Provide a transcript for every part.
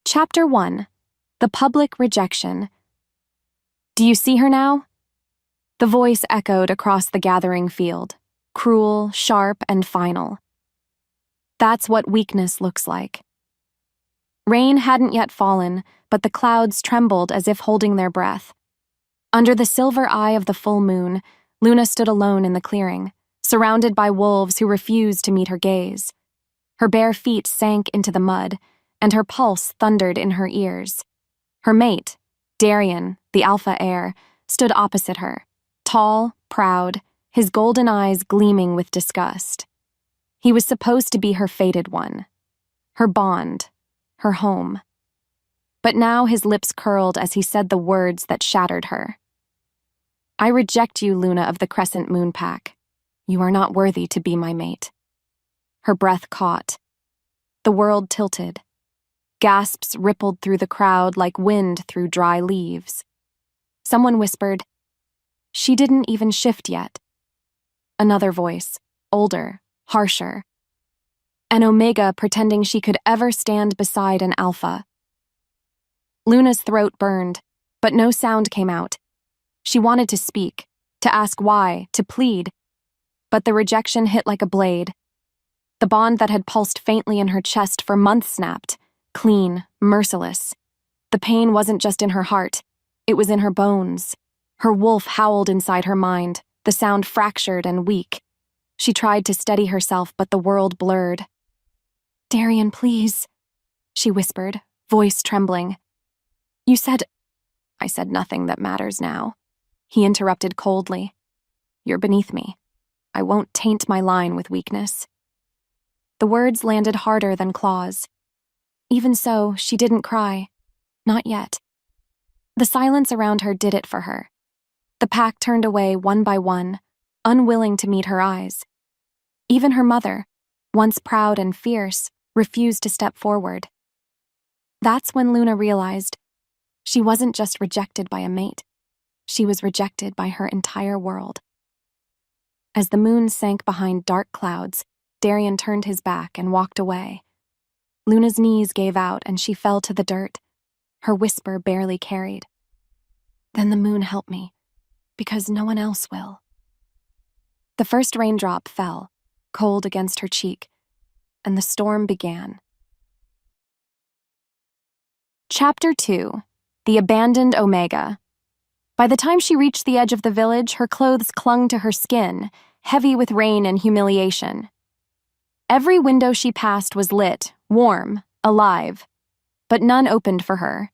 Chapter 1. The Public Rejection. Do you see her now? The voice echoed across the gathering field, cruel, sharp, and final. That's what weakness looks like. Rain hadn't yet fallen, but the clouds trembled as if holding their breath. Under the silver eye of the full moon, Luna stood alone in the clearing, surrounded by wolves who refused to meet her gaze. Her bare feet sank into the mud, and her pulse thundered in her ears. Her mate, Darien, the alpha heir, stood opposite her, tall, proud, his golden eyes gleaming with disgust. He was supposed to be her fated one, her bond, her home. But now his lips curled as he said the words that shattered her. I reject you, Luna of the Crescent Moon Pack. You are not worthy to be my mate. Her breath caught. The world tilted. Gasps rippled through the crowd like wind through dry leaves. Someone whispered, "She didn't even shift yet." Another voice, older, harsher. An Omega pretending she could ever stand beside an Alpha. Luna's throat burned, but no sound came out. She wanted to speak, to ask why, to plead. But the rejection hit like a blade. The bond that had pulsed faintly in her chest for months snapped. Clean, merciless. The pain wasn't just in her heart, it was in her bones. Her wolf howled inside her mind, the sound fractured and weak. She tried to steady herself, but the world blurred. "Darien, please," she whispered, voice trembling. "You said—" "I said nothing that matters now," he interrupted coldly. "You're beneath me. I won't taint my line with weakness." The words landed harder than claws. Even so, she didn't cry. Not yet. The silence around her did it for her. The pack turned away one by one, unwilling to meet her eyes. Even her mother, once proud and fierce, refused to step forward. That's when Luna realized she wasn't just rejected by a mate. She was rejected by her entire world. As the moon sank behind dark clouds, Darien turned his back and walked away. Luna's knees gave out and she fell to the dirt, her whisper barely carried. "Then the moon help me, because no one else will." The first raindrop fell, cold against her cheek, and the storm began. Chapter 2. The Abandoned Omega. By the time she reached the edge of the village, her clothes clung to her skin, heavy with rain and humiliation. Every window she passed was lit, warm, alive, but none opened for her.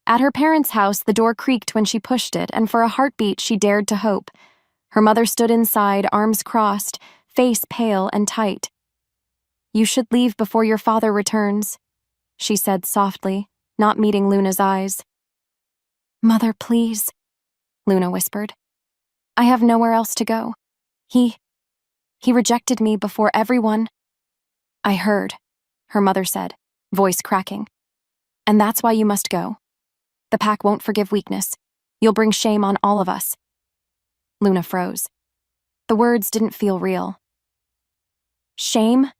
At her parents' house, the door creaked when she pushed it, and for a heartbeat she dared to hope. Her mother stood inside, arms crossed, face pale and tight. "You should leave before your father returns," she said softly, not meeting Luna's eyes. "Mother, please," Luna whispered. "I have nowhere else to go. He rejected me before everyone." "I heard," her mother said, voice cracking. "And that's why you must go. The pack won't forgive weakness. You'll bring shame on all of us." Luna froze. The words didn't feel real. "Shame?"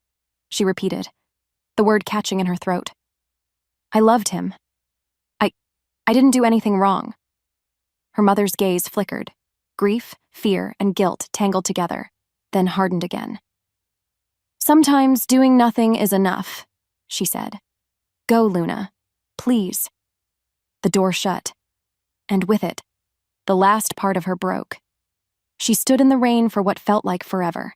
she repeated, the word catching in her throat. "I loved him. I didn't do anything wrong." Her mother's gaze flickered. Grief, fear, and guilt tangled together, then hardened again. "Sometimes doing nothing is enough," she said. "Go, Luna. Please." The door shut, and with it, the last part of her broke. She stood in the rain for what felt like forever.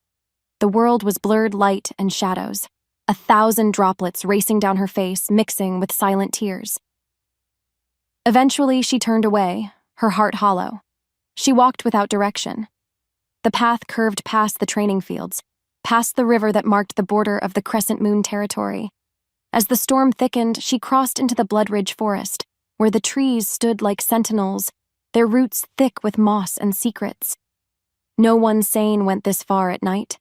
The world was blurred light and shadows, 1,000 droplets racing down her face, mixing with silent tears. Eventually, she turned away, her heart hollow. She walked without direction. The path curved past the training fields, past the river that marked the border of the Crescent Moon territory. As the storm thickened, she crossed into the Bloodridge forest, where the trees stood like sentinels, their roots thick with moss and secrets. No one sane went this far at night.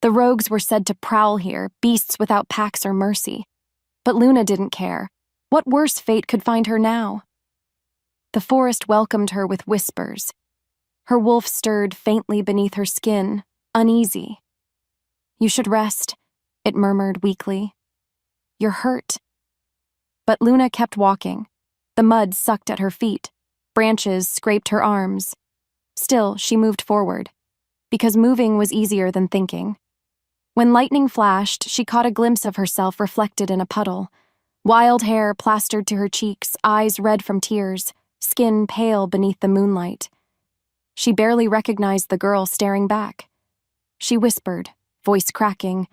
The rogues were said to prowl here, beasts without packs or mercy. But Luna didn't care. What worse fate could find her now? The forest welcomed her with whispers. Her wolf stirred faintly beneath her skin, uneasy. "You should rest," it murmured weakly. "You're hurt." But Luna kept walking. The mud sucked at her feet. Branches scraped her arms. Still, she moved forward, because moving was easier than thinking. When lightning flashed, she caught a glimpse of herself reflected in a puddle. Wild hair plastered to her cheeks, eyes red from tears, skin pale beneath the moonlight. She barely recognized the girl staring back. She whispered, voice cracking,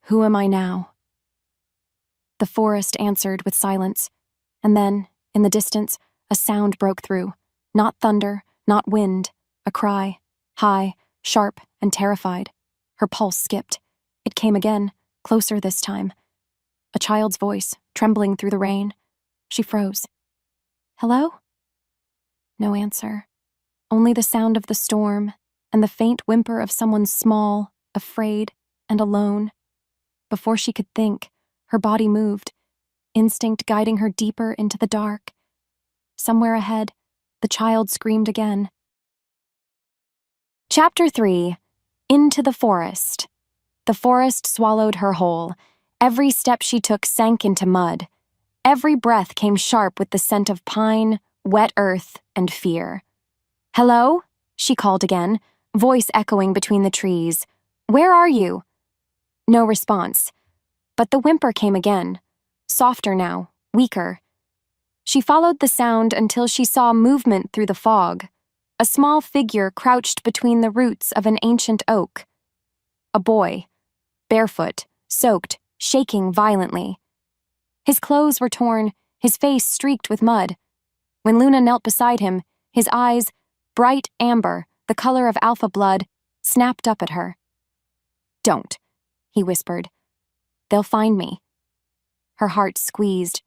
"Who am I now?" The forest answered with silence, and then, in the distance, a sound broke through. Not thunder, not wind, a cry, high, sharp, and terrified. Her pulse skipped. It came again, closer this time. A child's voice, trembling through the rain. She froze. "Hello?" No answer. Only the sound of the storm and the faint whimper of someone small, afraid, and alone. Before she could think, her body moved, instinct guiding her deeper into the dark. Somewhere ahead, the child screamed again. Chapter 3. Into the Forest. The forest swallowed her whole. Every step she took sank into mud. Every breath came sharp with the scent of pine, wet earth, and fear. "Hello?" she called again, voice echoing between the trees. "Where are you?" No response. But the whimper came again, softer now, weaker. She followed the sound until she saw movement through the fog. A small figure crouched between the roots of an ancient oak. A boy, barefoot, soaked, shaking violently. His clothes were torn, his face streaked with mud. When Luna knelt beside him, his eyes, bright amber, the color of alpha blood, snapped up at her. "Don't," he whispered. "They'll find me." Her heart squeezed.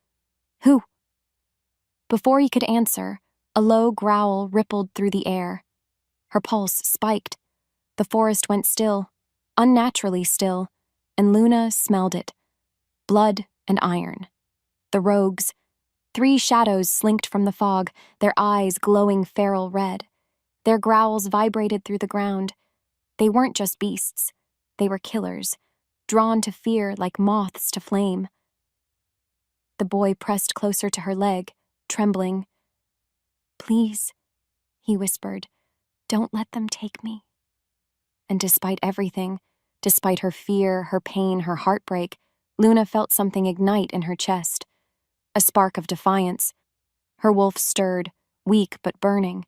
"Who?" Before he could answer, a low growl rippled through the air. Her pulse spiked. The forest went still, unnaturally still, and Luna smelled it. Blood and iron. The rogues. 3 shadows slinked from the fog, their eyes glowing feral red. Their growls vibrated through the ground. They weren't just beasts. They were killers, drawn to fear like moths to flame. The boy pressed closer to her leg, trembling. "Please," he whispered, "don't let them take me." And despite everything, despite her fear, her pain, her heartbreak, Luna felt something ignite in her chest. A spark of defiance. Her wolf stirred, weak but burning.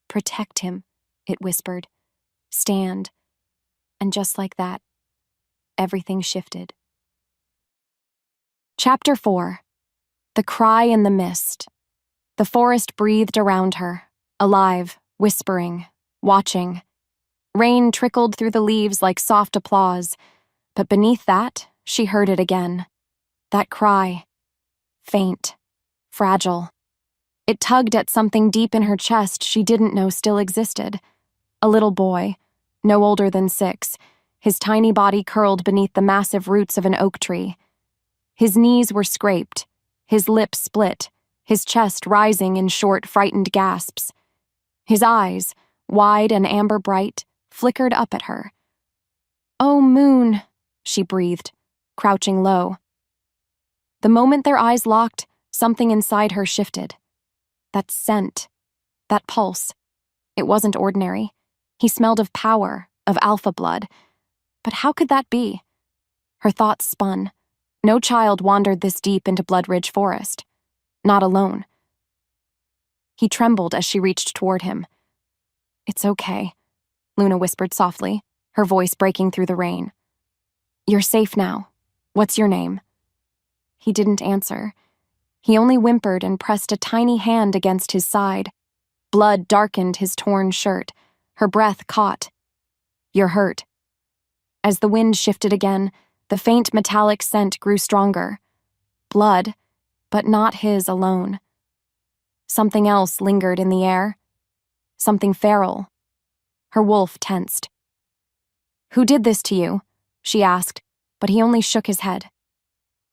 "Protect him," it whispered. "Stand." And just like that, everything shifted. Chapter 4. The Cry in the Mist. The forest breathed around her, alive, whispering, watching. Rain trickled through the leaves like soft applause, but beneath that, she heard it again. That cry. Faint. Fragile. It tugged at something deep in her chest she didn't know still existed. A little boy, no older than 6, his tiny body curled beneath the massive roots of an oak tree. His knees were scraped, his lips split, his chest rising in short, frightened gasps. His eyes, wide and amber bright, flickered up at her. "Oh, Moon," she breathed, crouching low. The moment their eyes locked, something inside her shifted. That scent, that pulse. It wasn't ordinary. He smelled of power, of alpha blood. But how could that be? Her thoughts spun. No child wandered this deep into Blood Ridge Forest. Not alone. He trembled as she reached toward him. "It's okay," Luna whispered softly, her voice breaking through the rain. "You're safe now. What's your name?" He didn't answer. He only whimpered and pressed a tiny hand against his side. Blood darkened his torn shirt. Her breath caught. "You're hurt." As the wind shifted again, the faint metallic scent grew stronger. Blood, but not his alone. Something else lingered in the air. Something feral. Her wolf tensed. "Who did this to you?" she asked, but he only shook his head.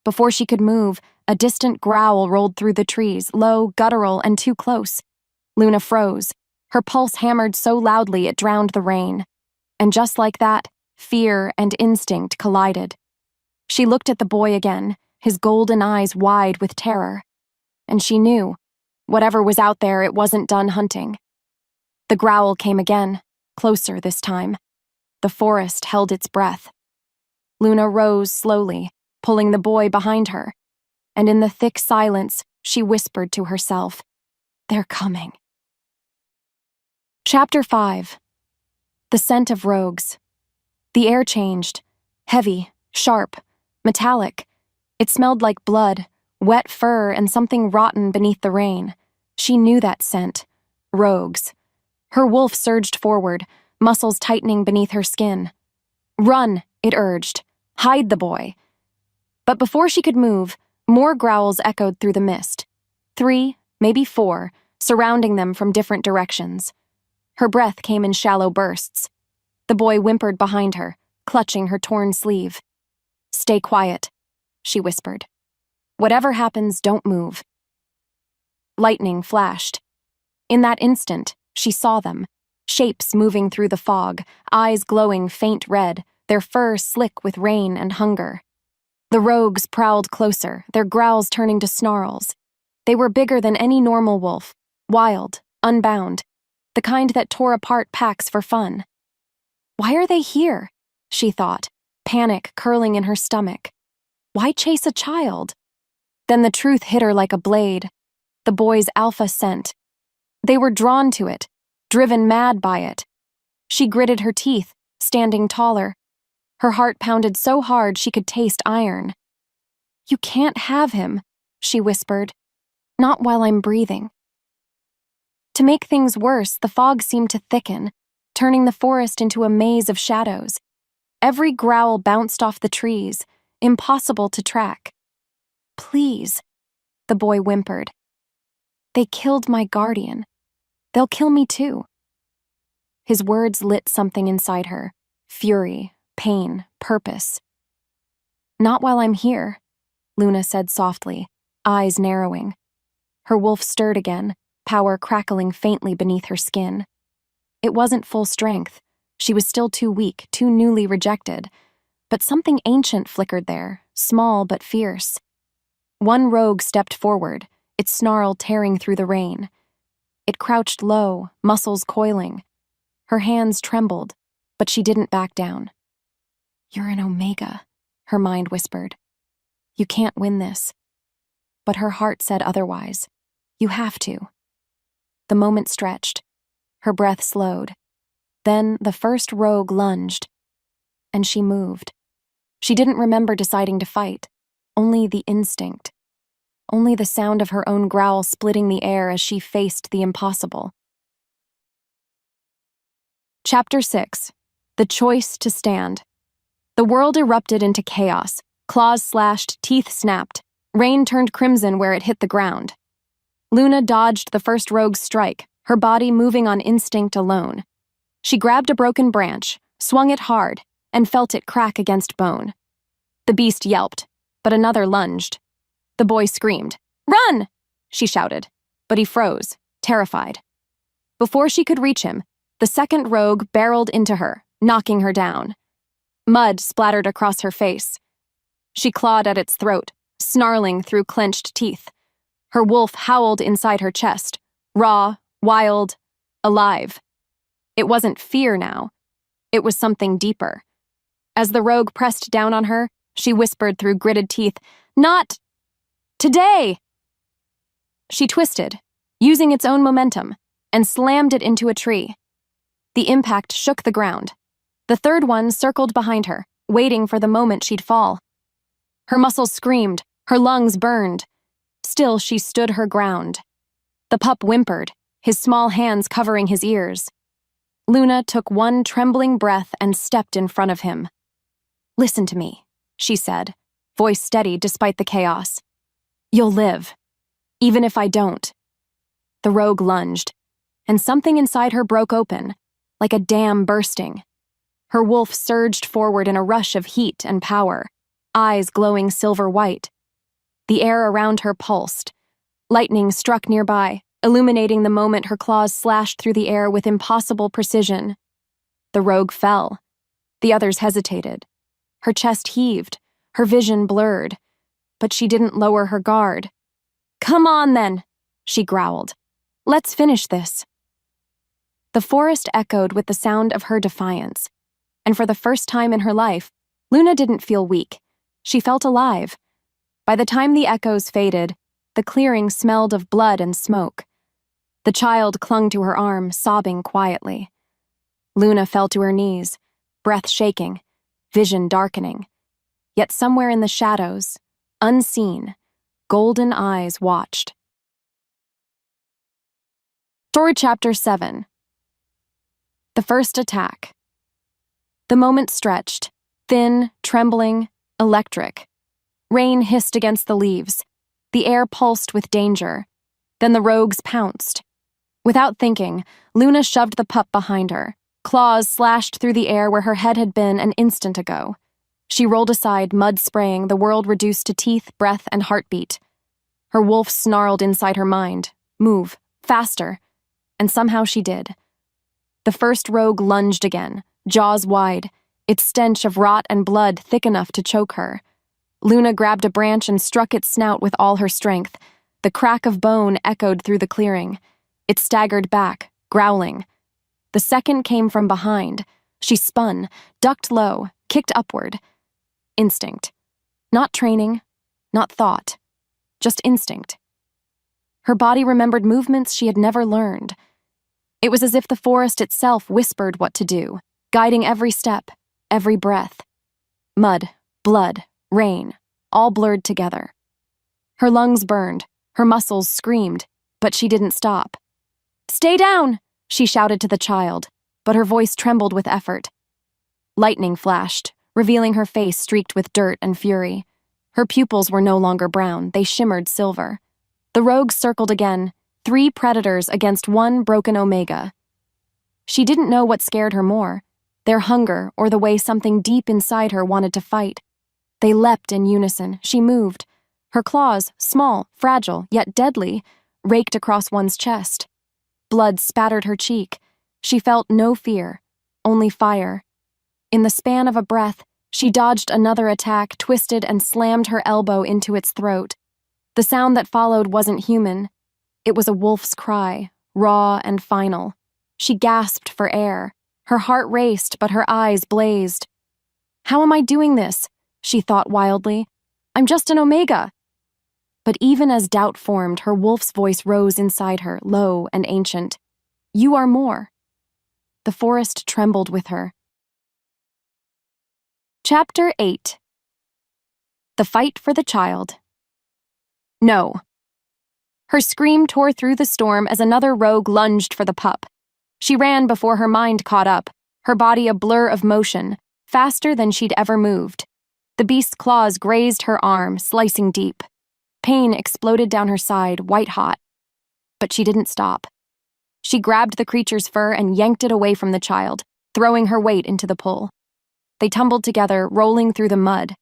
Before she could move, a distant growl rolled through the trees, low, guttural, and too close. Luna froze. Her pulse hammered so loudly it drowned the rain. And just like that, fear and instinct collided. She looked at the boy again, his golden eyes wide with terror. And she knew, whatever was out there, it wasn't done hunting. The growl came again, closer this time. The forest held its breath. Luna rose slowly, pulling the boy behind her, and in the thick silence, she whispered to herself, "They're coming." Chapter 5. The Scent of Rogues. The air changed, heavy, sharp, metallic. It smelled like blood, wet fur, and something rotten beneath the rain. She knew that scent. Rogues. Her wolf surged forward, muscles tightening beneath her skin. "Run," it urged. "Hide the boy." But before she could move, more growls echoed through the mist. 3, maybe 4, surrounding them from different directions. Her breath came in shallow bursts. The boy whimpered behind her, clutching her torn sleeve. "Stay quiet," she whispered. "Whatever happens, don't move." Lightning flashed. In that instant, she saw them, shapes moving through the fog, eyes glowing faint red, their fur slick with rain and hunger. The rogues prowled closer, their growls turning to snarls. They were bigger than any normal wolf, wild, unbound, the kind that tore apart packs for fun. Why are they here? She thought, panic curling in her stomach. Why chase a child? Then the truth hit her like a blade. The boy's alpha scent. They were drawn to it, driven mad by it. She gritted her teeth, standing taller. Her heart pounded so hard she could taste iron. "You can't have him," she whispered. "Not while I'm breathing." To make things worse, the fog seemed to thicken, turning the forest into a maze of shadows. Every growl bounced off the trees, impossible to track. "Please," the boy whimpered. "They killed my guardian. They'll kill me too." His words lit something inside her, fury, pain, purpose. "Not while I'm here," Luna said softly, eyes narrowing. Her wolf stirred again, power crackling faintly beneath her skin. It wasn't full strength. She was still too weak, too newly rejected. But something ancient flickered there, small but fierce. One rogue stepped forward, its snarl tearing through the rain. It crouched low, muscles coiling. Her hands trembled, but she didn't back down. "You're an Omega," her mind whispered. "You can't win this." But her heart said otherwise. "You have to." The moment stretched. Her breath slowed. Then the first rogue lunged, and she moved. She didn't remember deciding to fight, only the instinct. Only the sound of her own growl splitting the air as she faced the impossible. Chapter 6. The Choice to Stand. The world erupted into chaos. Claws slashed, teeth snapped. Rain turned crimson where it hit the ground. Luna dodged the first rogue's strike, her body moving on instinct alone. She grabbed a broken branch, swung it hard, and felt it crack against bone. The beast yelped, but another lunged. The boy screamed. "Run!" she shouted, but he froze, terrified. Before she could reach him, the second rogue barreled into her, knocking her down. Mud splattered across her face. She clawed at its throat, snarling through clenched teeth. Her wolf howled inside her chest, raw, wild, alive. It wasn't fear now. It was something deeper. As the rogue pressed down on her, she whispered through gritted teeth, "Not today!" She twisted, using its own momentum, and slammed it into a tree. The impact shook the ground. The third one circled behind her, waiting for the moment she'd fall. Her muscles screamed, her lungs burned. Still, she stood her ground. The pup whimpered, his small hands covering his ears. Luna took one trembling breath and stepped in front of him. "Listen to me," she said, voice steady despite the chaos. "You'll live, even if I don't." The rogue lunged, and something inside her broke open, like a dam bursting. Her wolf surged forward in a rush of heat and power, eyes glowing silver white. The air around her pulsed. Lightning struck nearby, illuminating the moment her claws slashed through the air with impossible precision. The rogue fell. The others hesitated. Her chest heaved, her vision blurred. but she didn't lower her guard. "Come on, then," she growled. "Let's finish this." The forest echoed with the sound of her defiance, and for the first time in her life, Luna didn't feel weak. She felt alive. By the time the echoes faded, the clearing smelled of blood and smoke. The child clung to her arm, sobbing quietly. Luna fell to her knees, breath shaking, vision darkening. Yet somewhere in the shadows, unseen, golden eyes watched. Story Chapter 7. The First Attack. The moment stretched, thin, trembling, electric. Rain hissed against the leaves. The air pulsed with danger. Then the rogues pounced. Without thinking, Luna shoved the pup behind her. Claws slashed through the air where her head had been an instant ago. She rolled aside, mud spraying, the world reduced to teeth, breath, and heartbeat. Her wolf snarled inside her mind. Move, faster. And somehow she did. The first rogue lunged again, jaws wide, its stench of rot and blood thick enough to choke her. Luna grabbed a branch and struck its snout with all her strength. The crack of bone echoed through the clearing. It staggered back, growling. The second came from behind. She spun, ducked low, kicked upward. Instinct. Not training, not thought. Just instinct. Her body remembered movements she had never learned. It was as if the forest itself whispered what to do, guiding every step, every breath. Mud, blood, rain, all blurred together. Her lungs burned, her muscles screamed, but she didn't stop. "Stay down!" she shouted to the child, but her voice trembled with effort. Lightning flashed, revealing her face streaked with dirt and fury. Her pupils were no longer brown, they shimmered silver. The rogues circled again, 3 predators against 1 broken omega. She didn't know what scared her more, their hunger or the way something deep inside her wanted to fight. They leapt in unison. She moved. Her claws, small, fragile, yet deadly, raked across one's chest. Blood spattered her cheek. She felt no fear, only fire. In the span of a breath, she dodged another attack, twisted and slammed her elbow into its throat. The sound that followed wasn't human. It was a wolf's cry, raw and final. She gasped for air. Her heart raced, but her eyes blazed. "How am I doing this?" she thought wildly. "I'm just an omega." But even as doubt formed, her wolf's voice rose inside her, low and ancient. "You are more." The forest trembled with her. Chapter 8. The Fight for the Child. No. Her scream tore through the storm as another rogue lunged for the pup. She ran before her mind caught up, her body a blur of motion, faster than she'd ever moved. The beast's claws grazed her arm, slicing deep. Pain exploded down her side, white-hot. But she didn't stop. She grabbed the creature's fur and yanked it away from the child, throwing her weight into the pull. They tumbled together, rolling through the mud.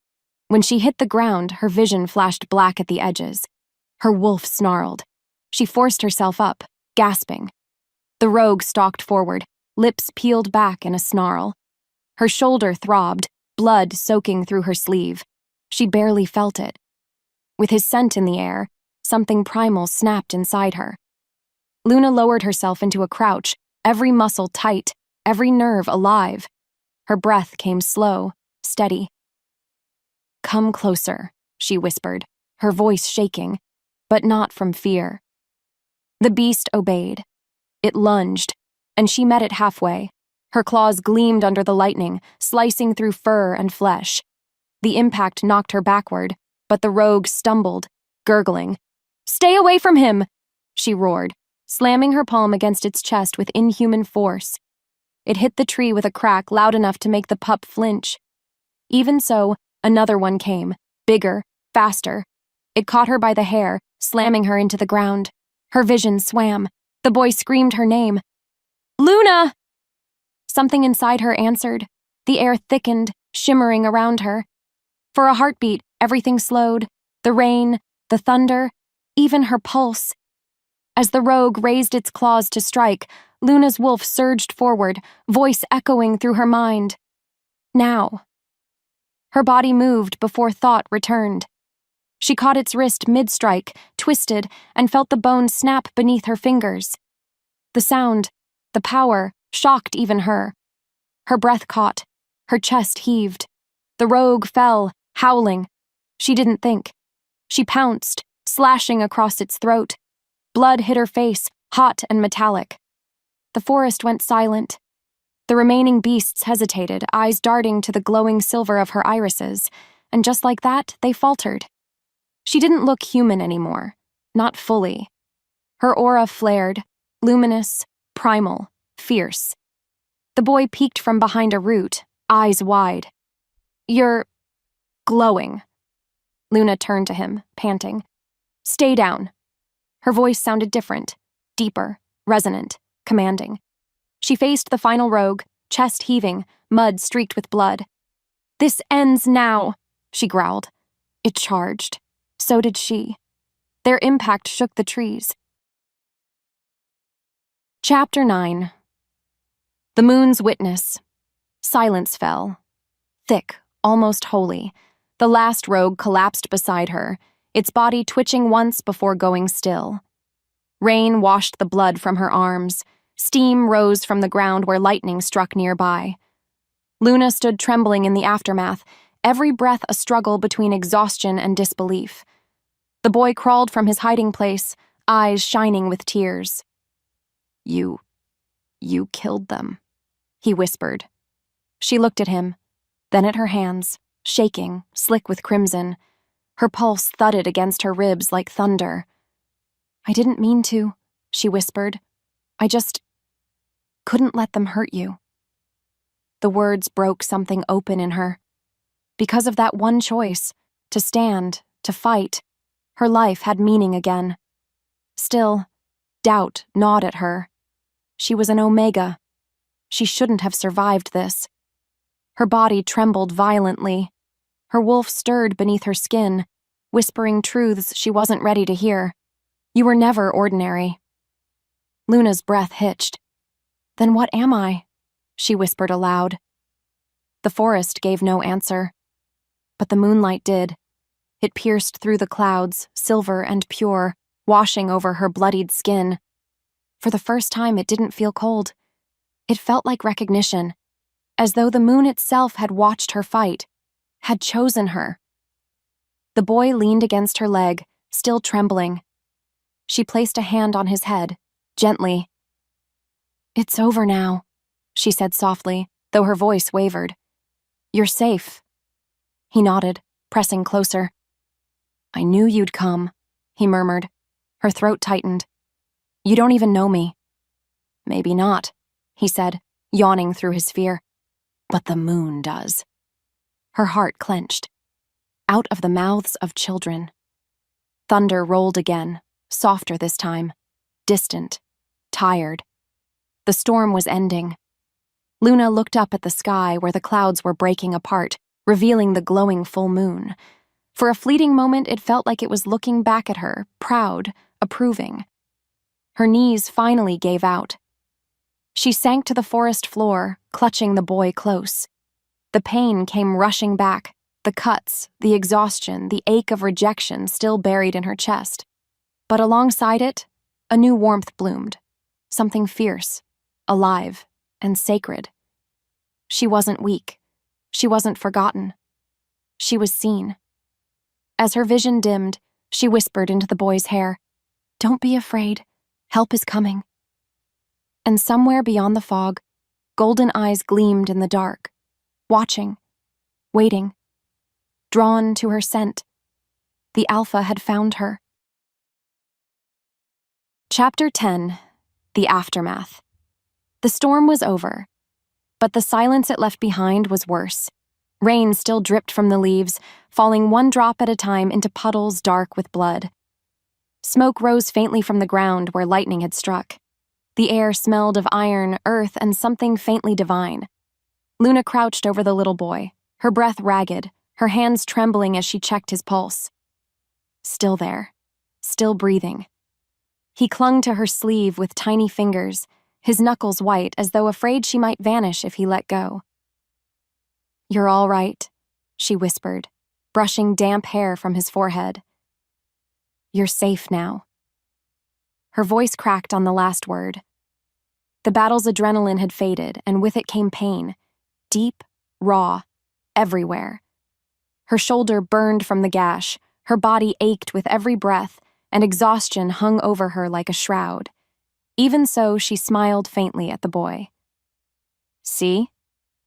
When she hit the ground, her vision flashed black at the edges. Her wolf snarled. She forced herself up, gasping. The rogue stalked forward, lips peeled back in a snarl. Her shoulder throbbed, blood soaking through her sleeve. She barely felt it. With his scent in the air, something primal snapped inside her. Luna lowered herself into a crouch, every muscle tight, every nerve alive. Her breath came slow, steady. "Come closer," she whispered, her voice shaking, but not from fear. The beast obeyed. It lunged, and she met it halfway. Her claws gleamed under the lightning, slicing through fur and flesh. The impact knocked her backward, but the rogue stumbled, gurgling. "Stay away from him!" she roared, slamming her palm against its chest with inhuman force. It hit the tree with a crack loud enough to make the pup flinch. Even so, another one came, bigger, faster. It caught her by the hair, slamming her into the ground. Her vision swam. The boy screamed her name. "Luna!" Something inside her answered. The air thickened, shimmering around her. For a heartbeat, everything slowed. The rain, the thunder, even her pulse. As the rogue raised its claws to strike, Luna's wolf surged forward, voice echoing through her mind. Now. Her body moved before thought returned. She caught its wrist mid-strike, twisted, and felt the bone snap beneath her fingers. The sound, the power, shocked even her. Her breath caught. Her chest heaved. The rogue fell, howling. She didn't think. She pounced, slashing across its throat. Blood hit her face, hot and metallic. The forest went silent. The remaining beasts hesitated, eyes darting to the glowing silver of her irises, and just like that, they faltered. She didn't look human anymore, not fully. Her aura flared, luminous, primal, fierce. The boy peeked from behind a root, eyes wide. "You're glowing." Luna turned to him, panting. "Stay down." Her voice sounded different, deeper, resonant, commanding. She faced the final rogue, chest heaving, mud streaked with blood. "This ends now," she growled. It charged. So did she. Their impact shook the trees. Chapter 9. The moon's witness. Silence fell. Thick, almost holy. The last rogue collapsed beside her, its body twitching once before going still. Rain washed the blood from her arms. Steam rose from the ground where lightning struck nearby. Luna stood trembling in the aftermath, every breath a struggle between exhaustion and disbelief. The boy crawled from his hiding place, eyes shining with tears. You killed them," he whispered. She looked at him, then at her hands, shaking, slick with crimson. Her pulse thudded against her ribs like thunder. "I didn't mean to," she whispered. "I just couldn't let them hurt you." The words broke something open in her. Because of that one choice, to stand, to fight, her life had meaning again. Still, doubt gnawed at her. She was an Omega. She shouldn't have survived this. Her body trembled violently. Her wolf stirred beneath her skin, whispering truths she wasn't ready to hear. You were never ordinary. Luna's breath hitched. "Then what am I?" she whispered aloud. The forest gave no answer. But the moonlight did. It pierced through the clouds, silver and pure, washing over her bloodied skin. For the first time, it didn't feel cold. It felt like recognition, as though the moon itself had watched her fight, had chosen her. The boy leaned against her leg, still trembling. She placed a hand on his head, gently. "It's over now," she said softly, though her voice wavered. "You're safe." He nodded, pressing closer. "I knew you'd come," he murmured. Her throat tightened. "You don't even know me." "Maybe not," he said, yawning through his fear. "But the moon does." Her heart clenched. Out of the mouths of children. Thunder rolled again, softer this time, distant, tired. The storm was ending. Luna looked up at the sky where the clouds were breaking apart, revealing the glowing full moon. For a fleeting moment, it felt like it was looking back at her, proud, approving. Her knees finally gave out. She sank to the forest floor, clutching the boy close. The pain came rushing back, the cuts, the exhaustion, the ache of rejection still buried in her chest. But alongside it, a new warmth bloomed, something fierce, alive, and sacred. She wasn't weak. She wasn't forgotten. She was seen. As her vision dimmed, she whispered into the boy's hair, "Don't be afraid. Help is coming." And somewhere beyond the fog, golden eyes gleamed in the dark, watching, waiting, drawn to her scent. The Alpha had found her. Chapter 10. The Aftermath. The storm was over, but the silence it left behind was worse. Rain still dripped from the leaves, falling one drop at a time into puddles dark with blood. Smoke rose faintly from the ground where lightning had struck. The air smelled of iron, earth, and something faintly divine. Luna crouched over the little boy, her breath ragged, her hands trembling as she checked his pulse. Still there, still breathing. He clung to her sleeve with tiny fingers, his knuckles white as though afraid she might vanish if he let go. "You're all right," she whispered, brushing damp hair from his forehead. You're safe now. Her voice cracked on the last word. The battle's adrenaline had faded, and with it came pain. Deep, raw, everywhere. Her shoulder burned from the gash, her body ached with every breath, and exhaustion hung over her like a shroud. Even so, she smiled faintly at the boy. See?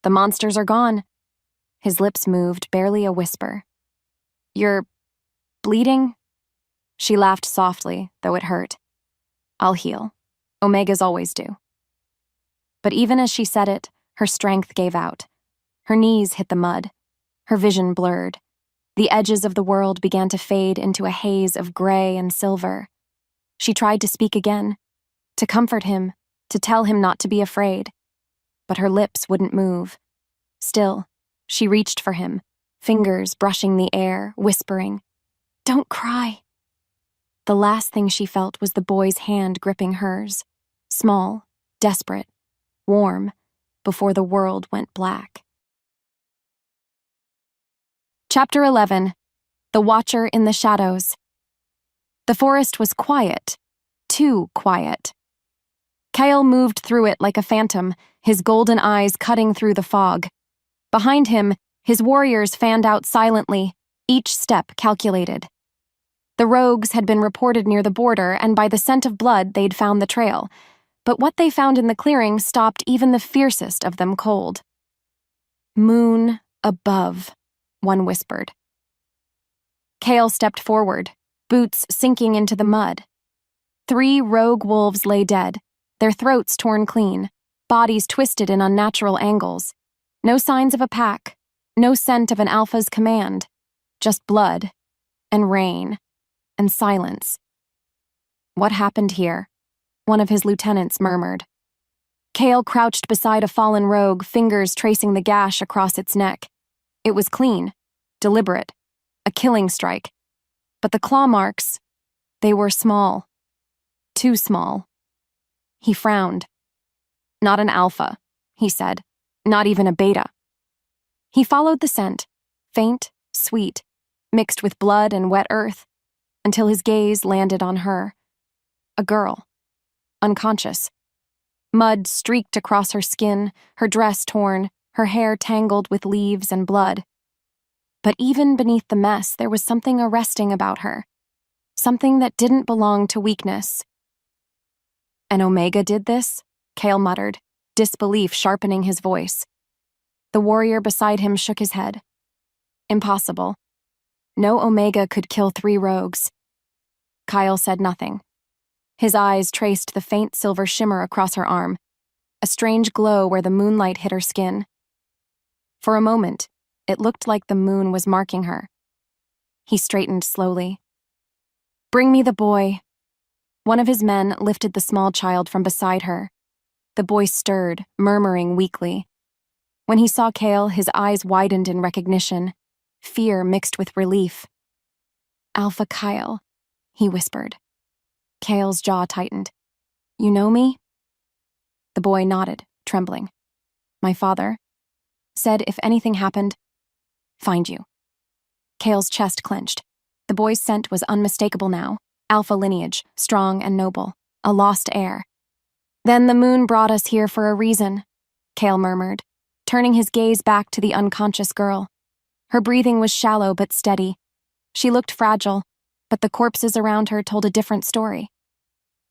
The monsters are gone. His lips moved, barely a whisper. You're bleeding? She laughed softly, though it hurt. I'll heal. Omegas always do. But even as she said it, her strength gave out. Her knees hit the mud. Her vision blurred. The edges of the world began to fade into a haze of gray and silver. She tried to speak again, to comfort him, to tell him not to be afraid. But her lips wouldn't move. Still, she reached for him, fingers brushing the air, whispering, "Don't cry." The last thing she felt was the boy's hand gripping hers, small, desperate, warm, before the world went black. Chapter 11. The Watcher in the Shadows. The forest was quiet, too quiet. Kyle moved through it like a phantom, his golden eyes cutting through the fog. Behind him, his warriors fanned out silently, each step calculated. The rogues had been reported near the border, and by the scent of blood they'd found the trail. But what they found in the clearing stopped even the fiercest of them cold. "Moon above," one whispered. Kale stepped forward, boots sinking into the mud. 3 rogue wolves lay dead, their throats torn clean, bodies twisted in unnatural angles. No signs of a pack, no scent of an alpha's command, just blood, and rain, and silence. "What happened here?" one of his lieutenants murmured. Kale crouched beside a fallen rogue, fingers tracing the gash across its neck. It was clean, deliberate, a killing strike. But the claw marks, they were small. Too small. He frowned. "Not an alpha," he said. "Not even a beta." He followed the scent, faint, sweet, mixed with blood and wet earth, until his gaze landed on her. A girl. Unconscious. Mud streaked across her skin, her dress torn, her hair tangled with leaves and blood. But even beneath the mess, there was something arresting about her. Something that didn't belong to weakness. "An Omega did this?" Kale muttered, disbelief sharpening his voice. The warrior beside him shook his head. "Impossible. No Omega could kill 3 rogues." Kyle said nothing. His eyes traced the faint silver shimmer across her arm, a strange glow where the moonlight hit her skin. For a moment, it looked like the moon was marking her. He straightened slowly. "Bring me the boy." One of his men lifted the small child from beside her. The boy stirred, murmuring weakly. When he saw Kale, his eyes widened in recognition, fear mixed with relief. "Alpha Kyle," he whispered. Kale's jaw tightened. "You know me?" The boy nodded, trembling. "My father said if anything happened, find you." Kale's chest clenched. The boy's scent was unmistakable now. Alpha lineage, strong and noble, a lost heir. "Then the moon brought us here for a reason," Kale murmured, turning his gaze back to the unconscious girl. Her breathing was shallow but steady. She looked fragile, but the corpses around her told a different story.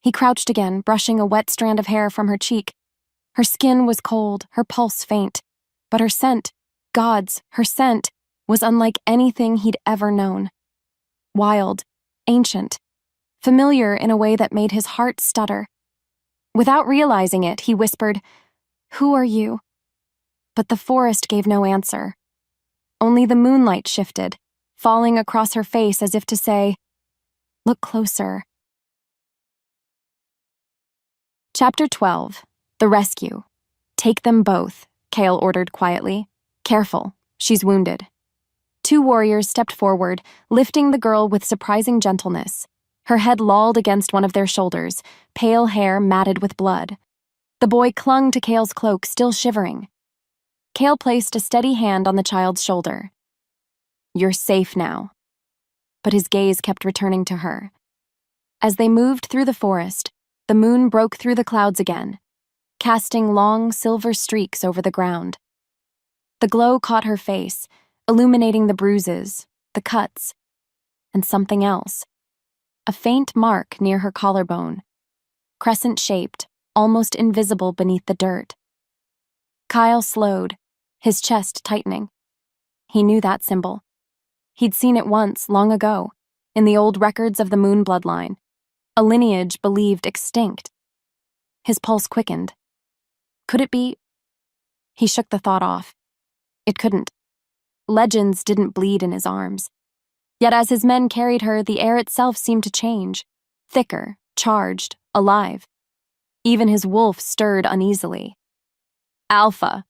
He crouched again, brushing a wet strand of hair from her cheek. Her skin was cold, her pulse faint, but her scent, gods, her scent, was unlike anything he'd ever known. Wild, ancient, familiar in a way that made his heart stutter. Without realizing it, he whispered, "Who are you?" But the forest gave no answer. Only the moonlight shifted, falling across her face as if to say, "Look closer." Chapter 12. The Rescue. "Take them both," Kale ordered quietly. "Careful, she's wounded." 2 warriors stepped forward, lifting the girl with surprising gentleness. Her head lolled against one of their shoulders, pale hair matted with blood. The boy clung to Kale's cloak, still shivering. Kale placed a steady hand on the child's shoulder. "You're safe now." But his gaze kept returning to her. As they moved through the forest, the moon broke through the clouds again, casting long silver streaks over the ground. The glow caught her face, illuminating the bruises, the cuts, and something else. A faint mark near her collarbone, crescent-shaped, almost invisible beneath the dirt. Kyle slowed, his chest tightening. He knew that symbol. He'd seen it once, long ago, in the old records of the Moon bloodline, a lineage believed extinct. His pulse quickened. Could it be? He shook the thought off. It couldn't. Legends didn't bleed in his arms. Yet as his men carried her, the air itself seemed to change, thicker, charged, alive. Even his wolf stirred uneasily. "Alpha,"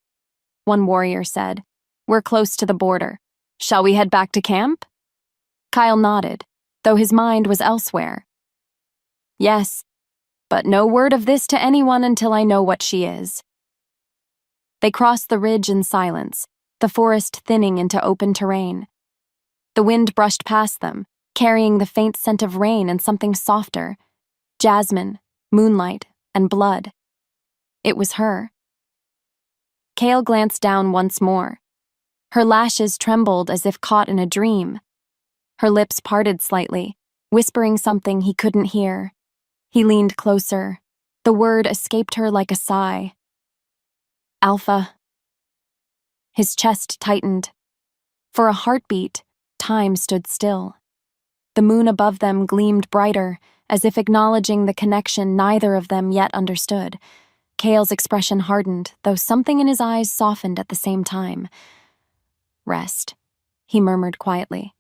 one warrior said. "We're close to the border. Shall we head back to camp?" Kyle nodded, though his mind was elsewhere. "Yes, but no word of this to anyone until I know what she is." They crossed the ridge in silence, the forest thinning into open terrain. The wind brushed past them, carrying the faint scent of rain and something softer, jasmine, moonlight, and blood. It was her. Kale glanced down once more. Her lashes trembled as if caught in a dream. Her lips parted slightly, whispering something he couldn't hear. He leaned closer. The word escaped her like a sigh. "Alpha." His chest tightened. For a heartbeat, time stood still. The moon above them gleamed brighter, as if acknowledging the connection neither of them yet understood. Kale's expression hardened, though something in his eyes softened at the same time. "Rest," he murmured quietly.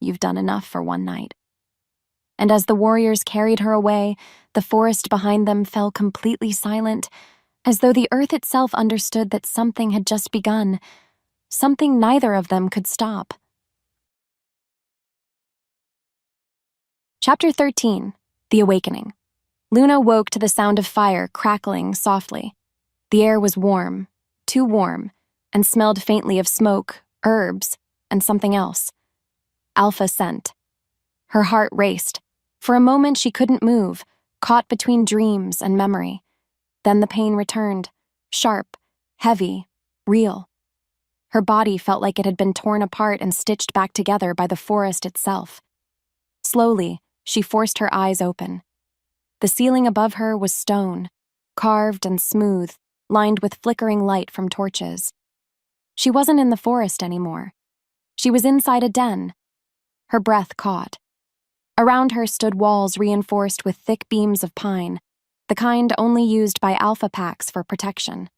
"You've done enough for one night." And as the warriors carried her away, the forest behind them fell completely silent, as though the earth itself understood that something had just begun, something neither of them could stop. Chapter 13, The Awakening. Luna woke to the sound of fire crackling softly. The air was warm, too warm, and smelled faintly of smoke, herbs, and something else. Alpha scent. Her heart raced. For a moment she couldn't move, caught between dreams and memory. Then the pain returned, sharp, heavy, real. Her body felt like it had been torn apart and stitched back together by the forest itself. Slowly, she forced her eyes open. The ceiling above her was stone, carved and smooth, lined with flickering light from torches. She wasn't in the forest anymore. She was inside a den. Her breath caught. Around her stood walls reinforced with thick beams of pine, the kind only used by alpha packs for protection.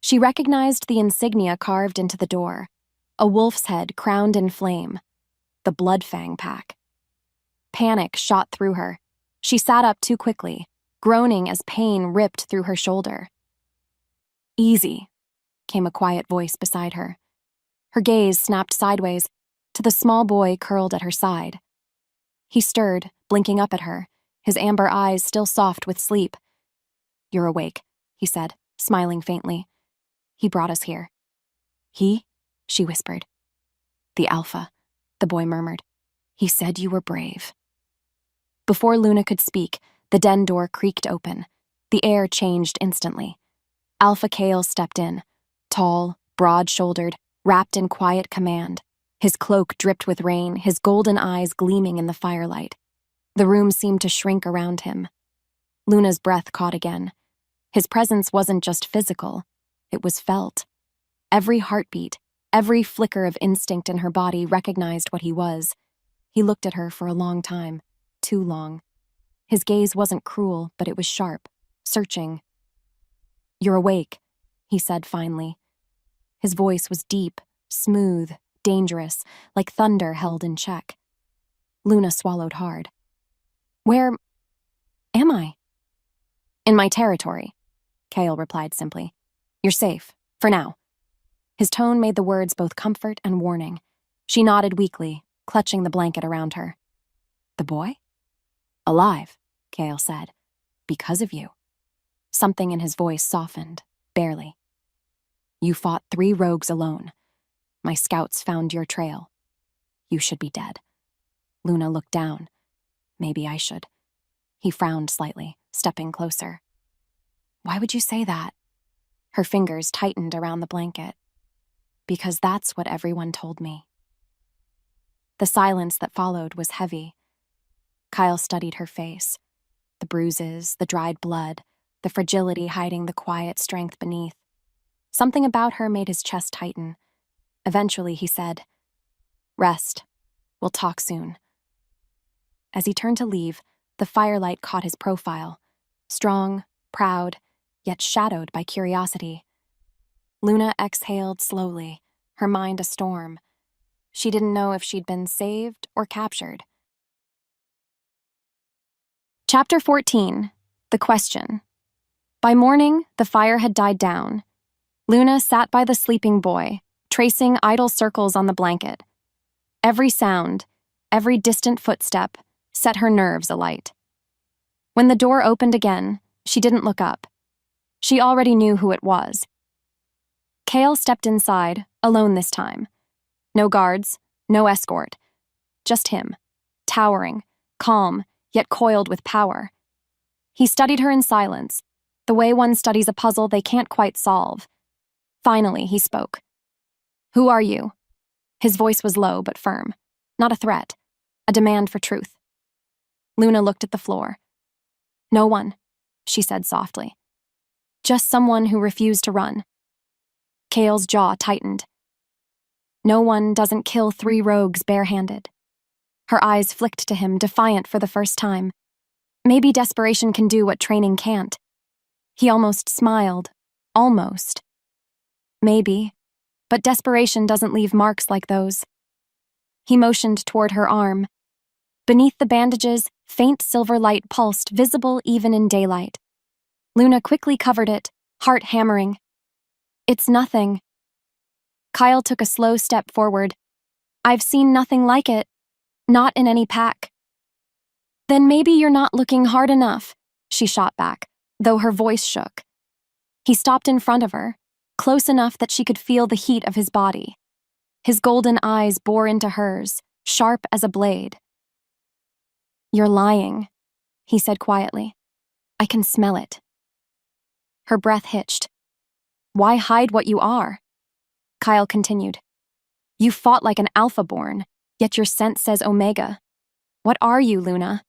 She recognized the insignia carved into the door, a wolf's head crowned in flame, the Bloodfang pack. Panic shot through her. She sat up too quickly, groaning as pain ripped through her shoulder. "Easy," came a quiet voice beside her. Her gaze snapped sideways to the small boy curled at her side. He stirred, blinking up at her, his amber eyes still soft with sleep. "You're awake," he said, smiling faintly. "He brought us here." "He?" she whispered. "The Alpha," the boy murmured. "He said you were brave." Before Luna could speak, the den door creaked open. The air changed instantly. Alpha Kale stepped in, tall, broad-shouldered, wrapped in quiet command. His cloak dripped with rain, his golden eyes gleaming in the firelight. The room seemed to shrink around him. Luna's breath caught again. His presence wasn't just physical, it was felt. Every heartbeat, every flicker of instinct in her body recognized what he was. He looked at her for a long time, too long. His gaze wasn't cruel, but it was sharp, searching. "You're awake," he said finally. His voice was deep, smooth, dangerous, like thunder held in check. Luna swallowed hard. "Where am I?" "In my territory," Kale replied simply. "You're safe, for now." His tone made the words both comfort and warning. She nodded weakly, clutching the blanket around her. "The boy?" "Alive," Kale said. "Because of you." Something in his voice softened, barely. "You fought 3 rogues alone. My scouts found your trail. You should be dead." Luna looked down. "Maybe I should." He frowned slightly, stepping closer. Why would you say that? Her fingers tightened around the blanket. Because that's what everyone told me. The silence that followed was heavy. Kyle studied her face. The bruises, the dried blood, the fragility hiding the quiet strength beneath. Something about her made his chest tighten. Eventually, he said, "Rest. We'll talk soon." As he turned to leave, the firelight caught his profile. Strong, proud, yet shadowed by curiosity. Luna exhaled slowly, her mind a storm. She didn't know if she'd been saved or captured. Chapter 14. The Question. By morning, the fire had died down. Luna sat by the sleeping boy, tracing idle circles on the blanket. Every sound, every distant footstep, set her nerves alight. When the door opened again, she didn't look up. She already knew who it was. Kale stepped inside, alone this time. No guards, no escort. Just him, towering, calm, yet coiled with power. He studied her in silence, the way one studies a puzzle they can't quite solve. Finally, he spoke. "Who are you?" His voice was low but firm. Not a threat, a demand for truth. Luna looked at the floor. "No one," she said softly. "Just someone who refused to run." Kale's jaw tightened. No one doesn't kill 3 rogues barehanded. Her eyes flicked to him, defiant for the first time. Maybe desperation can do what training can't. He almost smiled. Almost. Maybe. But desperation doesn't leave marks like those. He motioned toward her arm. Beneath the bandages, faint silver light pulsed, visible even in daylight. Luna quickly covered it, heart hammering. "It's nothing." Kyle took a slow step forward. "I've seen nothing like it. Not in any pack." "Then maybe you're not looking hard enough," she shot back, though her voice shook. He stopped in front of her, close enough that she could feel the heat of his body. His golden eyes bore into hers, sharp as a blade. "You're lying," he said quietly. "I can smell it." Her breath hitched. "Why hide what you are?" Kyle continued. "You fought like an alpha-born, yet your scent says Omega. What are you, Luna?"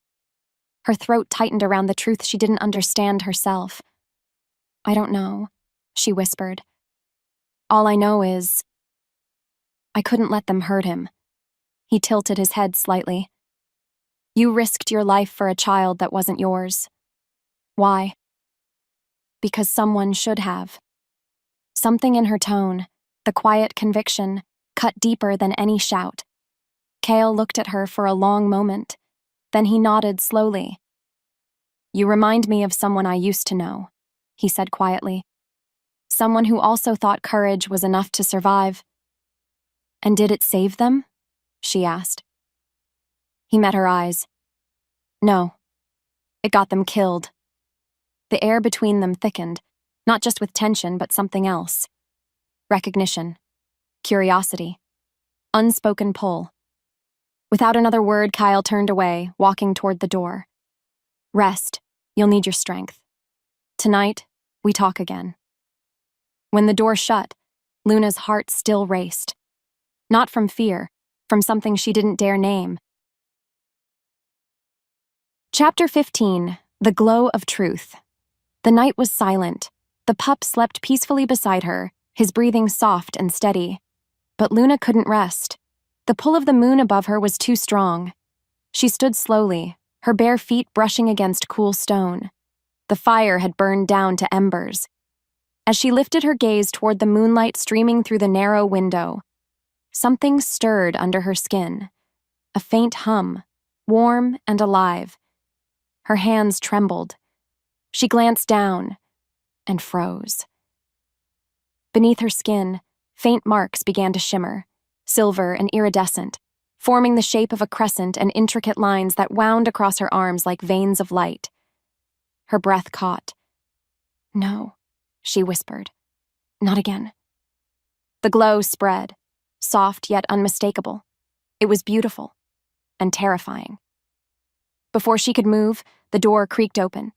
Her throat tightened around the truth she didn't understand herself. "I don't know," she whispered. "All I know is I couldn't let them hurt him." He tilted his head slightly. "You risked your life for a child that wasn't yours. Why?" "Because someone should have." Something in her tone, the quiet conviction, cut deeper than any shout. Kale looked at her for a long moment. Then he nodded slowly. "You remind me of someone I used to know," he said quietly. "Someone who also thought courage was enough to survive." "And did it save them?" she asked. He met her eyes. "No. It got them killed." The air between them thickened, not just with tension, but something else. Recognition. Curiosity. Unspoken pull. Without another word, Kyle turned away, walking toward the door. "Rest. You'll need your strength. Tonight, we talk again." When the door shut, Luna's heart still raced. Not from fear, from something she didn't dare name. Chapter 15. The Glow of Truth. The night was silent. The pup slept peacefully beside her, his breathing soft and steady. But Luna couldn't rest. The pull of the moon above her was too strong. She stood slowly, her bare feet brushing against cool stone. The fire had burned down to embers. As she lifted her gaze toward the moonlight streaming through the narrow window, something stirred under her skin. A faint hum, warm and alive. Her hands trembled. She glanced down and froze. Beneath her skin, faint marks began to shimmer, silver and iridescent, forming the shape of a crescent and intricate lines that wound across her arms like veins of light. Her breath caught. "No," she whispered. "Not again." The glow spread, soft yet unmistakable. It was beautiful and terrifying. Before she could move, the The door creaked open.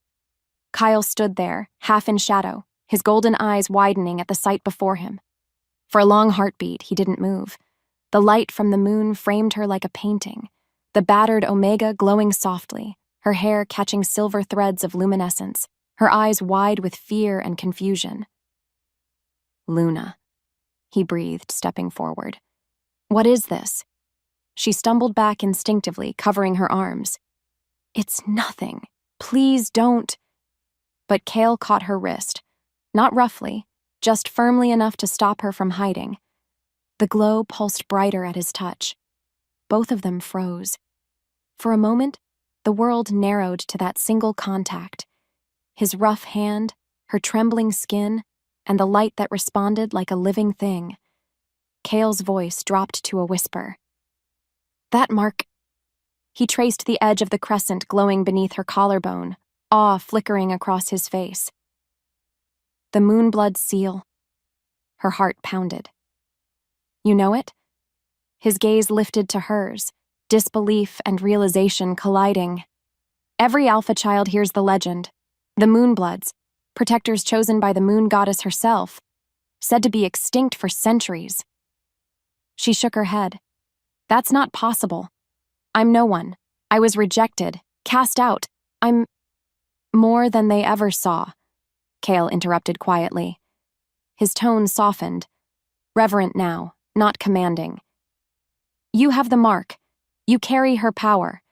Kyle stood there, half in shadow, his golden eyes widening at the sight before him. For a long heartbeat, he didn't move. The light from the moon framed her like a painting, the battered Omega glowing softly, her hair catching silver threads of luminescence, her eyes wide with fear and confusion. "Luna," he breathed, stepping forward. "What is this?" She stumbled back instinctively, covering her arms. "It's nothing. Please don't." But Cale caught her wrist, not roughly, just firmly enough to stop her from hiding. The glow pulsed brighter at his touch. Both of them froze. For a moment, the world narrowed to that single contact. His rough hand, her trembling skin, and the light that responded like a living thing. Cale's voice dropped to a whisper. "That mark—" He traced the edge of the crescent glowing beneath her collarbone, awe flickering across his face. "The Moonblood seal." Her heart pounded. "You know it?" His gaze lifted to hers, disbelief and realization colliding. Every alpha child hears the legend. The Moonbloods, protectors chosen by the moon goddess herself, said to be extinct for centuries. She shook her head. "That's not possible. I'm no one. I was rejected, cast out. I'm—" "More than they ever saw," Cale interrupted quietly. His tone softened, reverent now, not commanding. "You have the mark. You carry her power,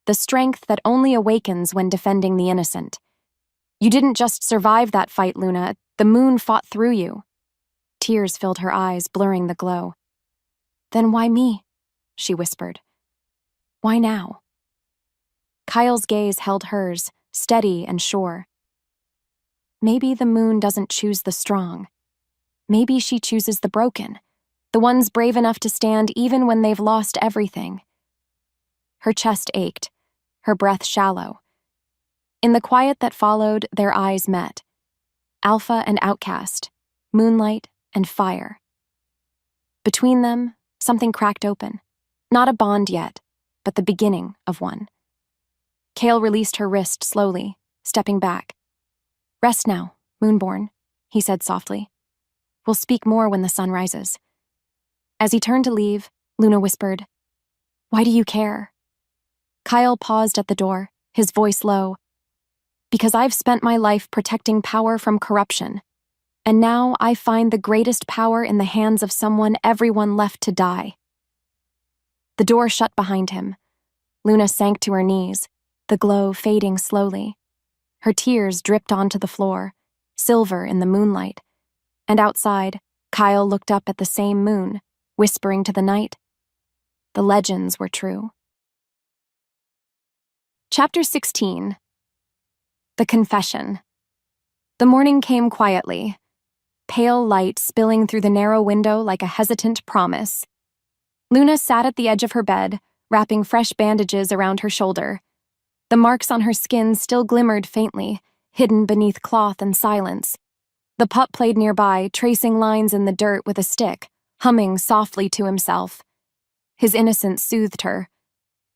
the strength that only awakens when defending the innocent. You didn't just survive that fight, Luna. The moon fought through you." Tears filled her eyes, blurring the glow. "Then why me?" she whispered. "Why now?" Kyle's gaze held hers, steady and sure. "Maybe the moon doesn't choose the strong. Maybe she chooses the broken, the ones brave enough to stand even when they've lost everything." Her chest ached, her breath shallow. In the quiet that followed, their eyes met. Alpha and outcast, moonlight and fire. Between them, something cracked open. Not a bond yet, but the beginning of one. Cale released her wrist slowly, stepping back. "Rest now, Moonborn," he said softly. "We'll speak more when the sun rises." As he turned to leave, Luna whispered, "Why do you care?" Kyle paused at the door, his voice low. "Because I've spent my life protecting power from corruption, and now I find the greatest power in the hands of someone everyone left to die." The door shut behind him. Luna sank to her knees, the glow fading slowly. Her tears dripped onto the floor, silver in the moonlight. And outside, Kyle looked up at the same moon, whispering to the night. The legends were true. Chapter 16. The Confession. The morning came quietly, pale light spilling through the narrow window like a hesitant promise. Luna sat at the edge of her bed, wrapping fresh bandages around her shoulder. The marks on her skin still glimmered faintly, hidden beneath cloth and silence. The pup played nearby, tracing lines in the dirt with a stick, humming softly to himself. His innocence soothed her,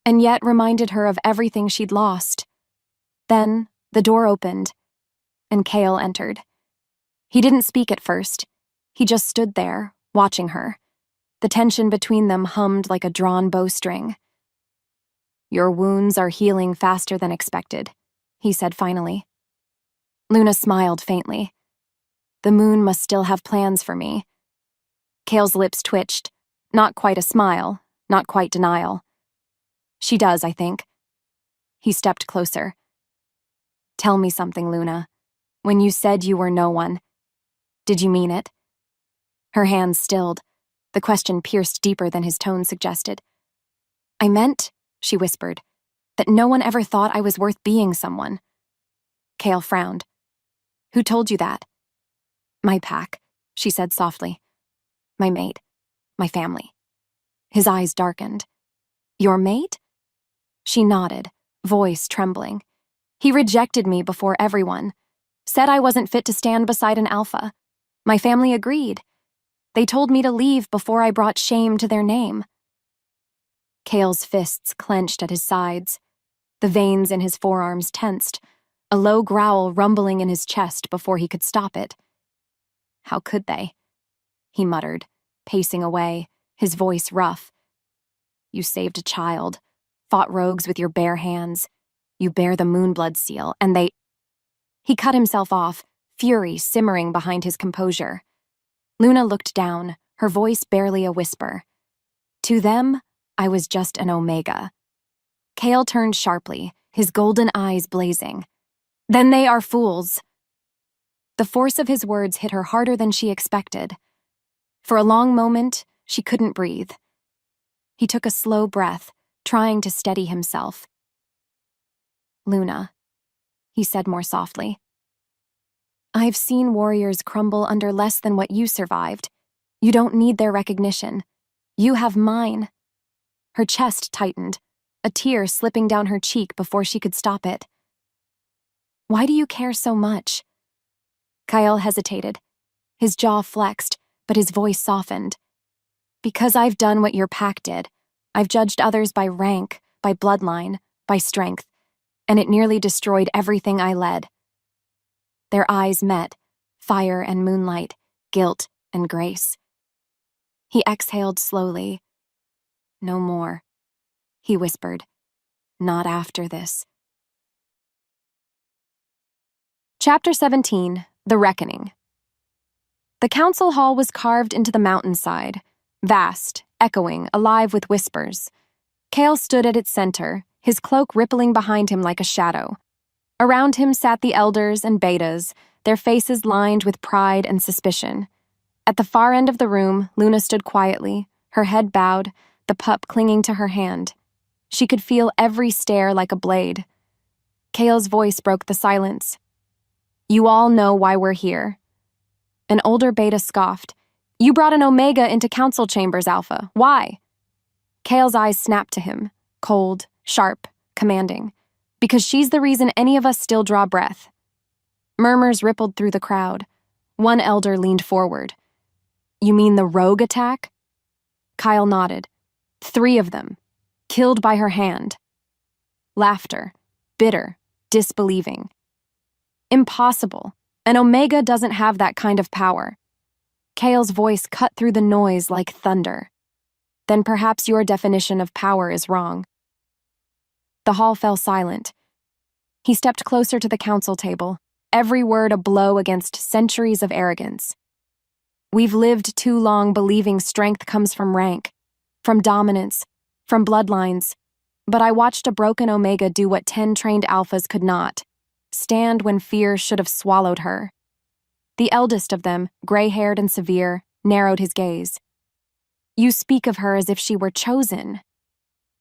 and yet reminded her of everything she'd lost. Then the door opened, and Cale entered. He didn't speak at first. He just stood there, watching her. The tension between them hummed like a drawn bowstring. "Your wounds are healing faster than expected," he said finally. Luna smiled faintly. The moon must still have plans for me. Cale's lips twitched. Not quite a smile, not quite denial. "She does, I think." He stepped closer. "Tell me something, Luna. When you said you were no one, did you mean it?" Her hands stilled. The question pierced deeper than his tone suggested. "I meant," she whispered, "that no one ever thought I was worth being someone." Cale frowned. "Who told you that?" "My pack," she said softly. "My mate. My family." His eyes darkened. "Your mate?" She nodded, voice trembling. "He rejected me before everyone. Said I wasn't fit to stand beside an alpha. My family agreed. They told me to leave before I brought shame to their name." Cale's fists clenched at his sides. The veins in his forearms tensed, a low growl rumbling in his chest before he could stop it. How could they? He muttered, pacing away, his voice rough. You saved a child, fought rogues with your bare hands. You bear the Moonblood seal, and they— He cut himself off, fury simmering behind his composure. Luna looked down, her voice barely a whisper. To them, I was just an Omega. Kale turned sharply, his golden eyes blazing. Then they are fools. The force of his words hit her harder than she expected. For a long moment, she couldn't breathe. He took a slow breath, trying to steady himself. Luna, he said more softly. I've seen warriors crumble under less than what you survived. You don't need their recognition. You have mine. Her chest tightened, a tear slipping down her cheek before she could stop it. Why do you care so much? Kyle hesitated. His jaw flexed, but his voice softened. Because I've done what your pack did. I've judged others by rank, by bloodline, by strength, and it nearly destroyed everything I led. Their eyes met, fire and moonlight, guilt and grace. He exhaled slowly. No more, he whispered. Not after this. Chapter 17, The Reckoning. The council hall was carved into the mountainside, vast, echoing, alive with whispers. Kale stood at its center, his cloak rippling behind him like a shadow. Around him sat the elders and betas, their faces lined with pride and suspicion. At the far end of the room, Luna stood quietly, her head bowed, the pup clinging to her hand. She could feel every stare like a blade. Kale's voice broke the silence. You all know why we're here. An older beta scoffed. You brought an Omega into council chambers, Alpha. Why? Kale's eyes snapped to him, cold, sharp, commanding. Because she's the reason any of us still draw breath. Murmurs rippled through the crowd. One elder leaned forward. You mean the rogue attack? Kyle nodded. 3 of them. Killed by her hand. Laughter. Bitter. Disbelieving. Impossible. An Omega doesn't have that kind of power. Kale's voice cut through the noise like thunder. Then perhaps your definition of power is wrong. The hall fell silent. He stepped closer to the council table, every word a blow against centuries of arrogance. We've lived too long believing strength comes from rank, from dominance, from bloodlines. But I watched a broken Omega do what 10 trained alphas could not. Stand when fear should have swallowed her. The eldest of them, gray-haired and severe, narrowed his gaze. You speak of her as if she were chosen.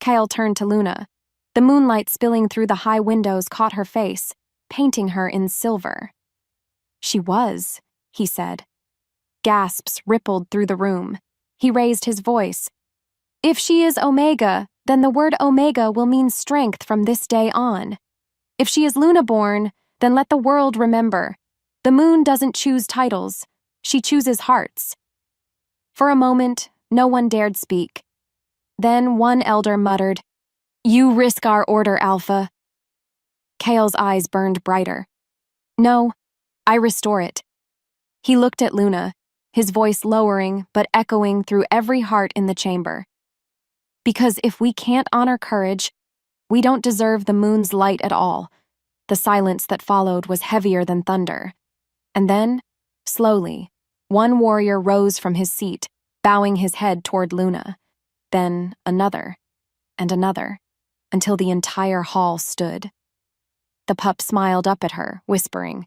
Kyle turned to Luna. The moonlight spilling through the high windows caught her face, painting her in silver. She was, he said. Gasps rippled through the room. He raised his voice. If she is Omega, then the word Omega will mean strength from this day on. If she is Luna-born, then let the world remember. The moon doesn't choose titles. She chooses hearts. For a moment, no one dared speak. Then one elder muttered, You risk our order, Alpha. Kale's eyes burned brighter. No, I restore it. He looked at Luna, his voice lowering but echoing through every heart in the chamber. Because if we can't honor courage, we don't deserve the moon's light at all. The silence that followed was heavier than thunder. And then, slowly, one warrior rose from his seat, bowing his head toward Luna. Then another, and another, until the entire hall stood. The pup smiled up at her, whispering,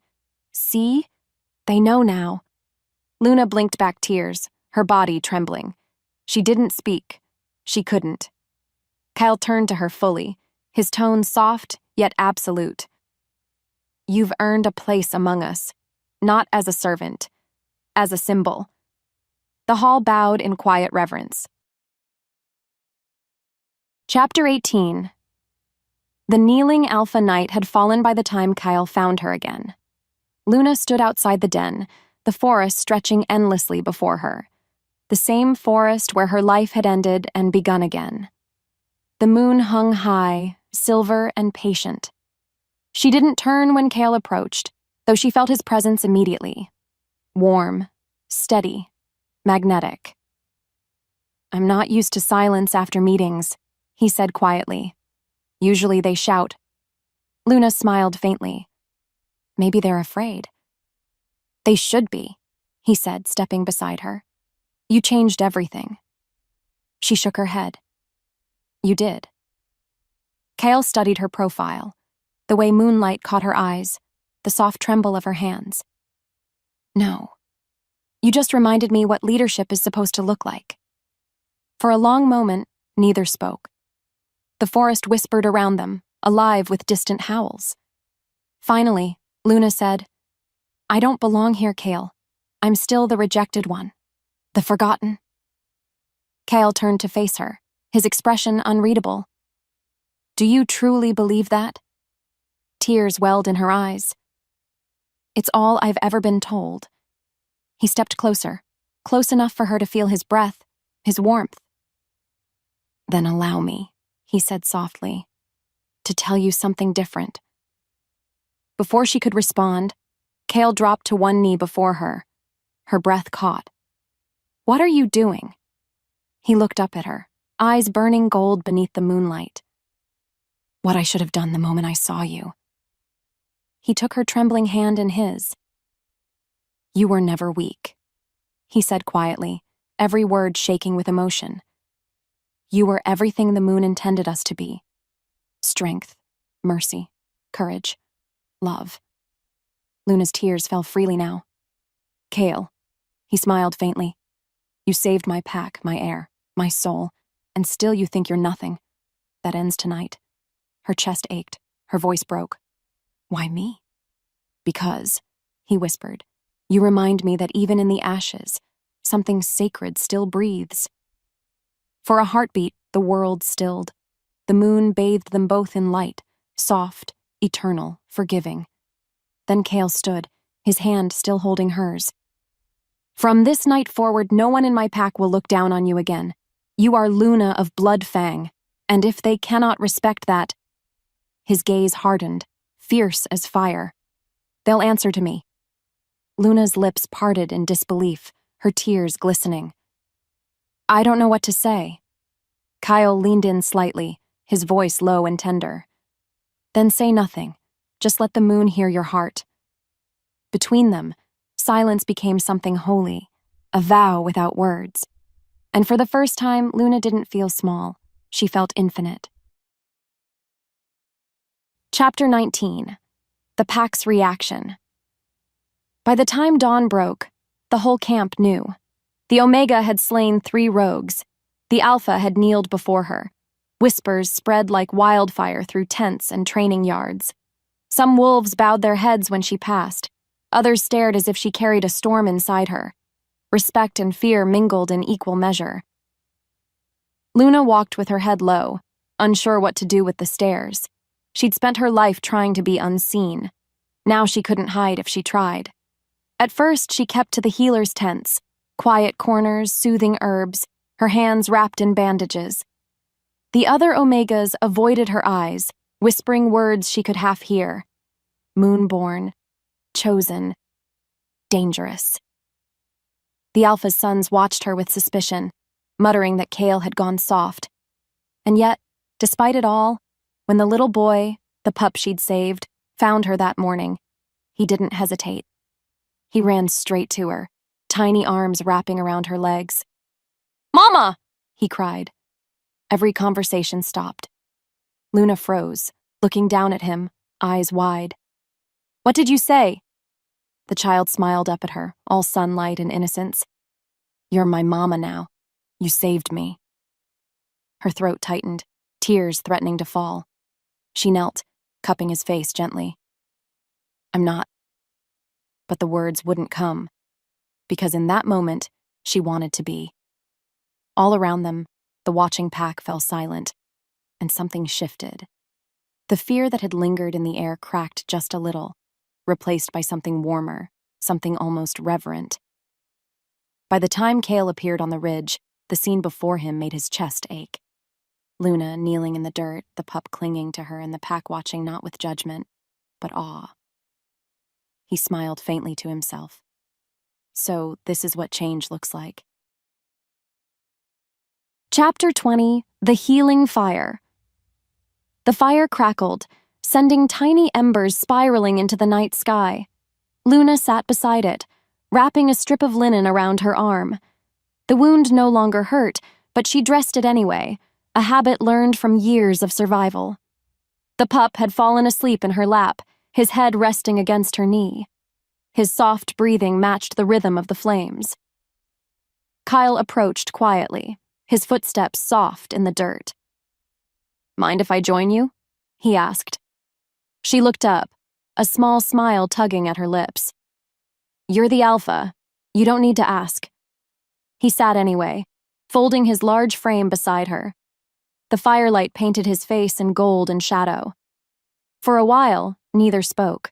See? They know now. Luna blinked back tears, her body trembling. She didn't speak. She couldn't. Kyle turned to her fully, his tone soft yet absolute. You've earned a place among us, not as a servant, as a symbol. The hall bowed in quiet reverence. Chapter 18. The kneeling Alpha Knight had fallen by the time Kyle found her again. Luna stood outside the den, the forest stretching endlessly before her. The same forest where her life had ended and begun again. The moon hung high, silver and patient. She didn't turn when Cale approached, though she felt his presence immediately. Warm, steady, magnetic. "I'm not used to silence after meetings," he said quietly. "Usually they shout." Luna smiled faintly. "Maybe they're afraid." "They should be," he said, stepping beside her. "You changed everything." She shook her head. "You did." Cale studied her profile, the way moonlight caught her eyes, the soft tremble of her hands. "No. You just reminded me what leadership is supposed to look like." For a long moment, neither spoke. The forest whispered around them, alive with distant howls. Finally, Luna said, "I don't belong here, Cale. I'm still the rejected one, the forgotten." Cale turned to face her, his expression unreadable. "Do you truly believe that?" Tears welled in her eyes. "It's all I've ever been told." He stepped closer, close enough for her to feel his breath, his warmth. "Then allow me," he said softly, "to tell you something different." Before she could respond, Cale dropped to one knee before her, her breath caught. "What are you doing?" He looked up at her, eyes burning gold beneath the moonlight. "What I should have done the moment I saw you." He took her trembling hand in his. "You were never weak," he said quietly, every word shaking with emotion. "You were everything the moon intended us to be. Strength, mercy, courage, love." Luna's tears fell freely now. "Cale," he smiled faintly, "you saved my pack, my air, my soul, and still you think you're nothing. That ends tonight." Her chest ached, her voice broke. "Why me?" "Because," he whispered, "you remind me that even in the ashes, something sacred still breathes." For a heartbeat, the world stilled. The moon bathed them both in light, soft, eternal, forgiving. Then Cale stood, his hand still holding hers. "From this night forward, no one in my pack will look down on you again. You are Luna of Bloodfang, and if they cannot respect that—" His gaze hardened, fierce as fire. "They'll answer to me." Luna's lips parted in disbelief, her tears glistening. "I don't know what to say." Kyle leaned in slightly, his voice low and tender. "Then say nothing. Just let the moon hear your heart." Between them, silence became something holy, a vow without words. And for the first time, Luna didn't feel small. She felt infinite. Chapter 19. The Pack's Reaction. By the time dawn broke, the whole camp knew. The Omega had slain 3 rogues. The Alpha had kneeled before her. Whispers spread like wildfire through tents and training yards. Some wolves bowed their heads when she passed. Others stared as if she carried a storm inside her. Respect and fear mingled in equal measure. Luna walked with her head low, unsure what to do with the stares. She'd spent her life trying to be unseen. Now she couldn't hide if she tried. At first, she kept to the healers' tents, quiet corners, soothing herbs, her hands wrapped in bandages. The other Omegas avoided her eyes, whispering words she could half hear. Moonborn, chosen, dangerous. The Alpha's sons watched her with suspicion, muttering that Cale had gone soft. And yet, despite it all, when the little boy, the pup she'd saved, found her that morning, he didn't hesitate. He ran straight to her, tiny arms wrapping around her legs. "Mama!" he cried. Every conversation stopped. Luna froze, looking down at him, eyes wide. "What did you say?" The child smiled up at her, all sunlight and innocence. "You're my mama now. You saved me." Her throat tightened, tears threatening to fall. She knelt, cupping his face gently. "I'm not." But the words wouldn't come, because in that moment, she wanted to be. All around them, the watching pack fell silent, and something shifted. The fear that had lingered in the air cracked just a little, replaced by something warmer, something almost reverent. By the time Cale appeared on the ridge, the scene before him made his chest ache. Luna kneeling in the dirt, the pup clinging to her, and the pack watching not with judgment, but awe. He smiled faintly to himself. So this is what change looks like. Chapter 20, The Healing Fire. The fire crackled, sending tiny embers spiraling into the night sky. Luna sat beside it, wrapping a strip of linen around her arm. The wound no longer hurt, but she dressed it anyway, a habit learned from years of survival. The pup had fallen asleep in her lap, his head resting against her knee. His soft breathing matched the rhythm of the flames. Kyle approached quietly, his footsteps soft in the dirt. "Mind if I join you?" he asked. She looked up, a small smile tugging at her lips. "You're the alpha. You don't need to ask." He sat anyway, folding his large frame beside her. The firelight painted his face in gold and shadow. For a while, neither spoke.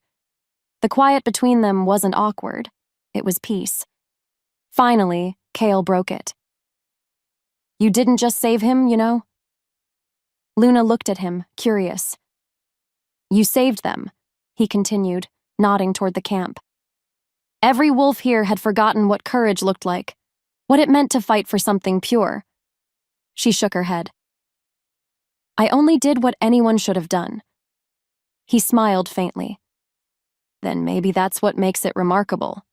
The quiet between them wasn't awkward. It was peace. Finally, Kale broke it. "You didn't just save him, you know?" Luna looked at him, curious. "You saved them," he continued, nodding toward the camp. Every wolf here had forgotten what courage looked like, what it meant to fight for something pure. She shook her head. "I only did what anyone should have done." He smiled faintly. "Then maybe that's what makes it remarkable."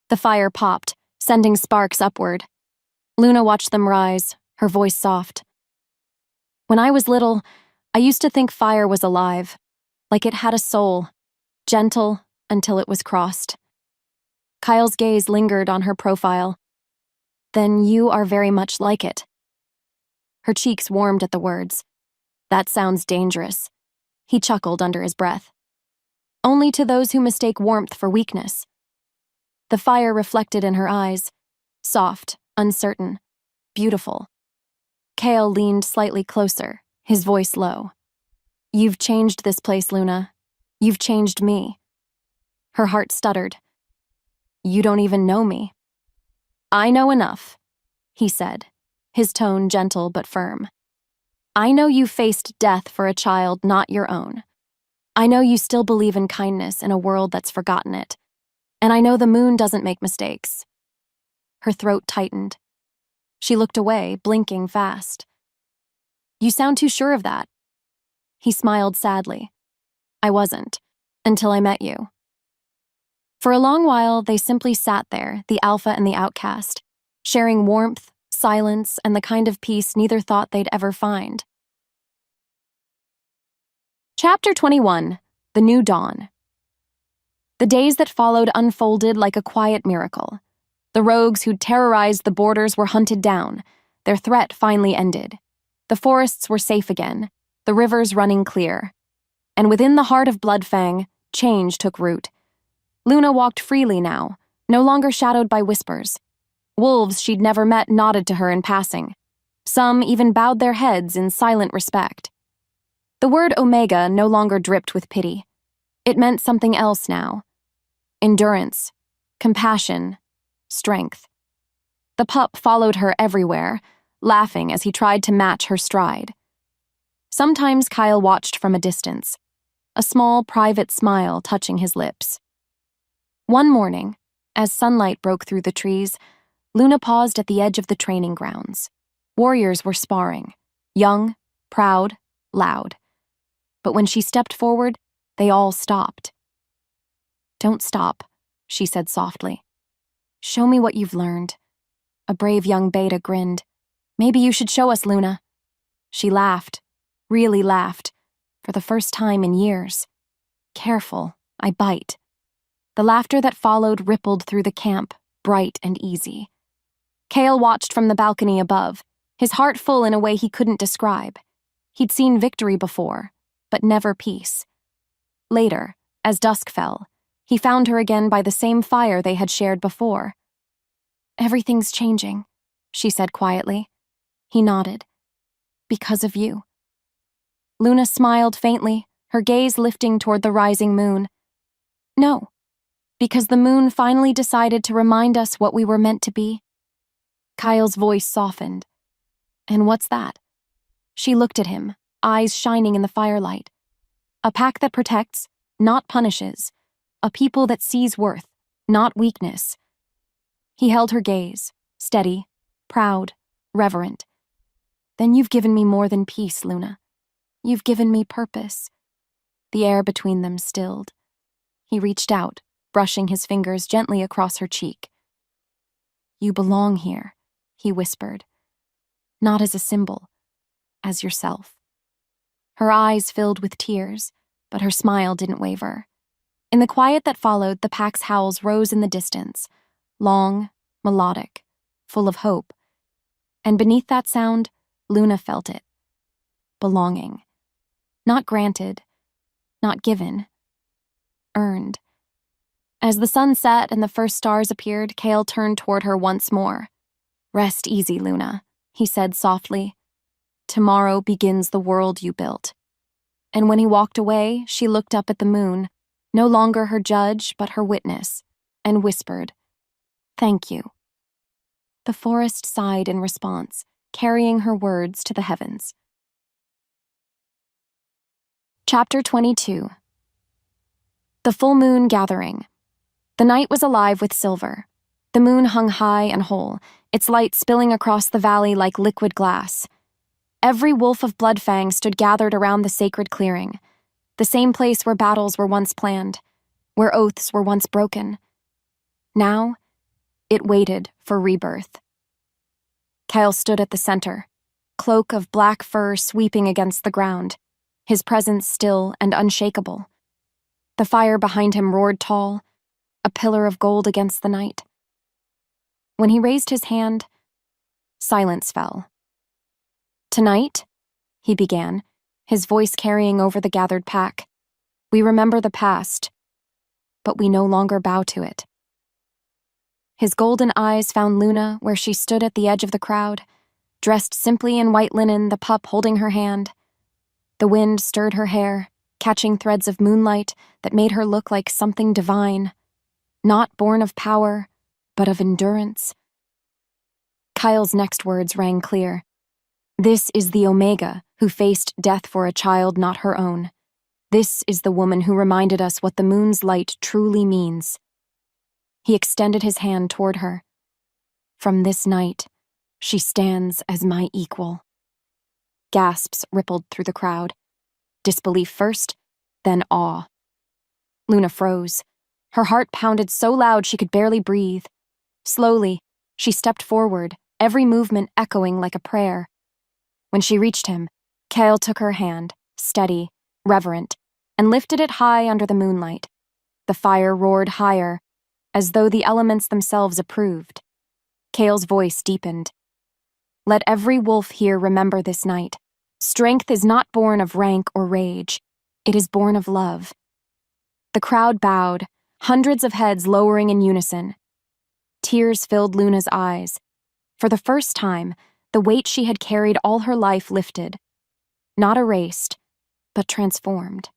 The fire popped, sending sparks upward. Luna watched them rise, her voice soft. "When I was little, I used to think fire was alive, like it had a soul, gentle until it was crossed." Kyle's gaze lingered on her profile. "Then you are very much like it." Her cheeks warmed at the words. "That sounds dangerous." He chuckled under his breath. "Only to those who mistake warmth for weakness." The fire reflected in her eyes, soft, uncertain, beautiful. Kale leaned slightly closer, his voice low. "You've changed this place, Luna. You've changed me." Her heart stuttered. "You don't even know me." "I know enough," he said, his tone gentle but firm. "I know you faced death for a child not your own. I know you still believe in kindness in a world that's forgotten it. And I know the moon doesn't make mistakes." Her throat tightened. She looked away, blinking fast. "You sound too sure of that." He smiled sadly. "I wasn't, until I met you." For a long while, they simply sat there, the alpha and the outcast, sharing warmth, silence, and the kind of peace neither thought they'd ever find. Chapter 21, The New Dawn. The days that followed unfolded like a quiet miracle. The rogues who'd terrorized the borders were hunted down. Their threat finally ended. The forests were safe again, the rivers running clear. And within the heart of Bloodfang, change took root. Luna walked freely now, no longer shadowed by whispers. Wolves she'd never met nodded to her in passing. Some even bowed their heads in silent respect. The word Omega no longer dripped with pity. It meant something else now. Endurance, compassion, strength. The pup followed her everywhere, laughing as he tried to match her stride. Sometimes Kyle watched from a distance, a small private smile touching his lips. One morning, as sunlight broke through the trees, Luna paused at the edge of the training grounds. Warriors were sparring, young, proud, loud. But when she stepped forward, they all stopped. "Don't stop," she said softly. "Show me what you've learned." A brave young beta grinned. "Maybe you should show us, Luna." She laughed, really laughed, for the first time in years. "Careful, I bite." The laughter that followed rippled through the camp, bright and easy. Kale watched from the balcony above, his heart full in a way he couldn't describe. He'd seen victory before, but never peace. Later, as dusk fell, he found her again by the same fire they had shared before. "Everything's changing," she said quietly. He nodded. "Because of you." Luna smiled faintly, her gaze lifting toward the rising moon. "No, because the moon finally decided to remind us what we were meant to be." Kyle's voice softened. "And what's that?" She looked at him, eyes shining in the firelight. A pack that protects, not punishes. A people that sees worth, not weakness. He held her gaze, steady, proud, reverent. Then you've given me more than peace, Luna. You've given me purpose. The air between them stilled. He reached out, brushing his fingers gently across her cheek. You belong here, he whispered. Not as a symbol, as yourself. Her eyes filled with tears, but her smile didn't waver. In the quiet that followed, the pack's howls rose in the distance, long, melodic, full of hope. And beneath that sound, Luna felt it. Belonging. Not granted, not given. Earned. As the sun set and the first stars appeared, Kale turned toward her once more. Rest easy, Luna, he said softly. Tomorrow begins the world you built. And when he walked away, she looked up at the moon, no longer her judge, but her witness, and whispered, Thank you. The forest sighed in response, carrying her words to the heavens. Chapter 22. The full moon gathering. The night was alive with silver. The moon hung high and whole, its light spilling across the valley like liquid glass. Every wolf of Bloodfang stood gathered around the sacred clearing, the same place where battles were once planned, where oaths were once broken. Now, it waited for rebirth. Kyle stood at the center, cloak of black fur sweeping against the ground, his presence still and unshakable. The fire behind him roared tall, a pillar of gold against the night. When he raised his hand, silence fell. Tonight, he began, his voice carrying over the gathered pack, we remember the past, but we no longer bow to it. His golden eyes found Luna where she stood at the edge of the crowd, dressed simply in white linen, the pup holding her hand. The wind stirred her hair, catching threads of moonlight that made her look like something divine, not born of power, but of endurance. Kyle's next words rang clear. This is the Omega who faced death for a child not her own. This is the woman who reminded us what the moon's light truly means. He extended his hand toward her. From this night, she stands as my equal. Gasps rippled through the crowd. Disbelief first, then awe. Luna froze. Her heart pounded so loud she could barely breathe. Slowly, she stepped forward, every movement echoing like a prayer. When she reached him, Kale took her hand, steady, reverent, and lifted it high under the moonlight. The fire roared higher, as though the elements themselves approved. Kale's voice deepened. Let every wolf here remember this night. Strength is not born of rank or rage. It is born of love. The crowd bowed, hundreds of heads lowering in unison. Tears filled Luna's eyes. For the first time, the weight she had carried all her life lifted. Not erased, but transformed.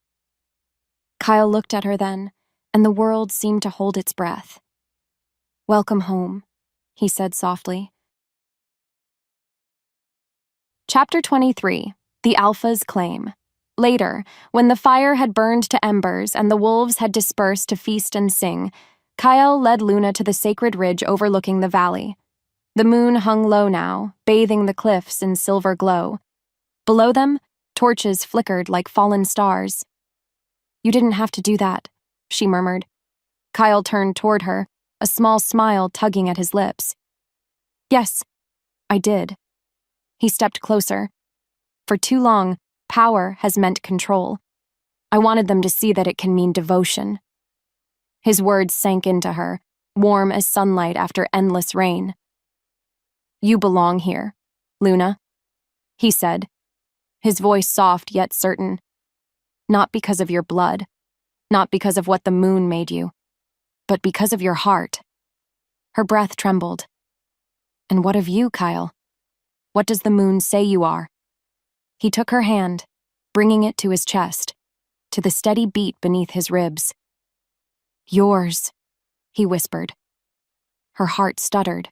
Kyle looked at her then, and the world seemed to hold its breath. Welcome home, he said softly. Chapter 23. The Alpha's Claim. Later, when the fire had burned to embers and the wolves had dispersed to feast and sing, Kyle led Luna to the sacred ridge overlooking the valley. The moon hung low now, bathing the cliffs in silver glow. Below them, torches flickered like fallen stars. You didn't have to do that, she murmured. Kyle turned toward her, a small smile tugging at his lips. Yes, I did. He stepped closer. For too long, power has meant control. I wanted them to see that it can mean devotion. His words sank into her, warm as sunlight after endless rain. You belong here, Luna, he said, his voice soft yet certain. Not because of your blood, not because of what the moon made you, but because of your heart. Her breath trembled. And what of you, Kyle? What does the moon say you are? He took her hand, bringing it to his chest, to the steady beat beneath his ribs. Yours, he whispered. Her heart stuttered.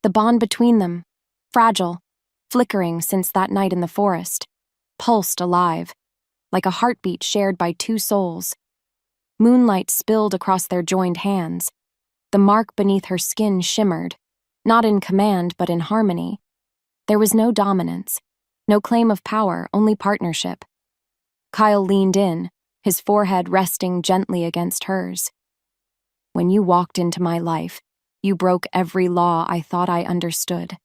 The bond between them, fragile, flickering since that night in the forest, pulsed alive, like a heartbeat shared by two souls. Moonlight spilled across their joined hands. The mark beneath her skin shimmered, not in command but in harmony. There was no dominance, no claim of power, only partnership. Kyle leaned in, his forehead resting gently against hers. "When you walked into my life, you broke every law I thought I understood,"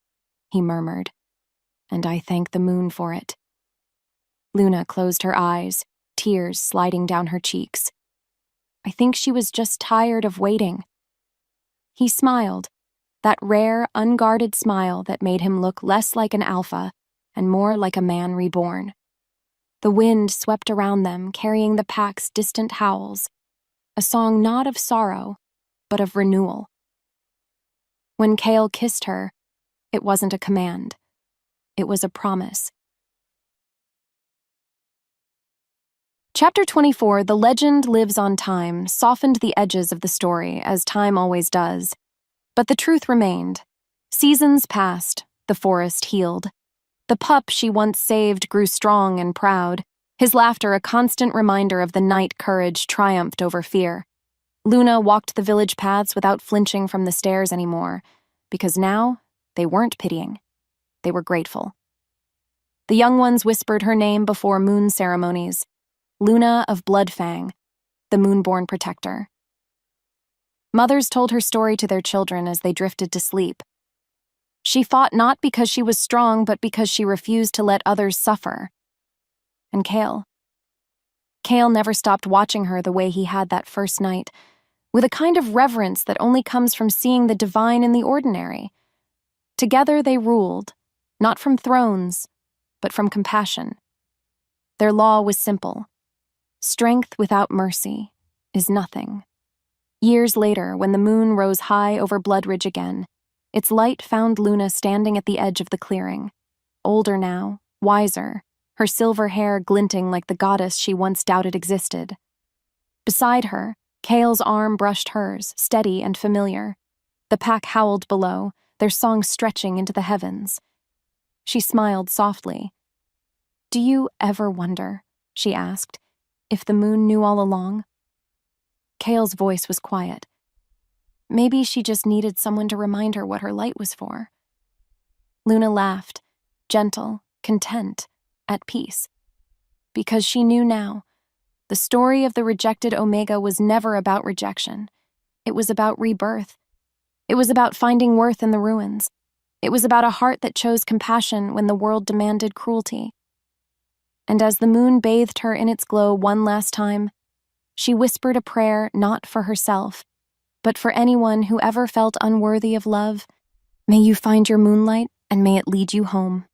he murmured, "and I thank the moon for it." Luna closed her eyes, tears sliding down her cheeks. I think she was just tired of waiting. He smiled, that rare, unguarded smile that made him look less like an alpha and more like a man reborn. The wind swept around them, carrying the pack's distant howls, a song not of sorrow, but of renewal. When Kale kissed her, it wasn't a command. It was a promise. Chapter 24, The Legend Lives on Time, softened the edges of the story, as time always does. But the truth remained. Seasons passed, the forest healed. The pup she once saved grew strong and proud, his laughter a constant reminder of the night courage triumphed over fear. Luna walked the village paths without flinching from the stairs anymore, because now they weren't pitying. They were grateful. The young ones whispered her name before moon ceremonies, Luna of Bloodfang, the moonborn protector. Mothers told her story to their children as they drifted to sleep. She fought not because she was strong, but because she refused to let others suffer. And Kale never stopped watching her the way he had that first night, with a kind of reverence that only comes from seeing the divine in the ordinary. Together they ruled, not from thrones, but from compassion. Their law was simple. Strength without mercy is nothing. Years later, when the moon rose high over Bloodridge again, its light found Luna standing at the edge of the clearing. Older now, wiser, her silver hair glinting like the goddess she once doubted existed. Beside her, Kale's arm brushed hers, steady and familiar. The pack howled below, their song stretching into the heavens. She smiled softly. "Do you ever wonder," she asked, "if the moon knew all along?" Kale's voice was quiet. Maybe she just needed someone to remind her what her light was for. Luna laughed, gentle, content, at peace. Because she knew now, the story of the rejected Omega was never about rejection. It was about rebirth. It was about finding worth in the ruins. It was about a heart that chose compassion when the world demanded cruelty. And as the moon bathed her in its glow one last time, she whispered a prayer not for herself, but for anyone who ever felt unworthy of love. May you find your moonlight, and may it lead you home.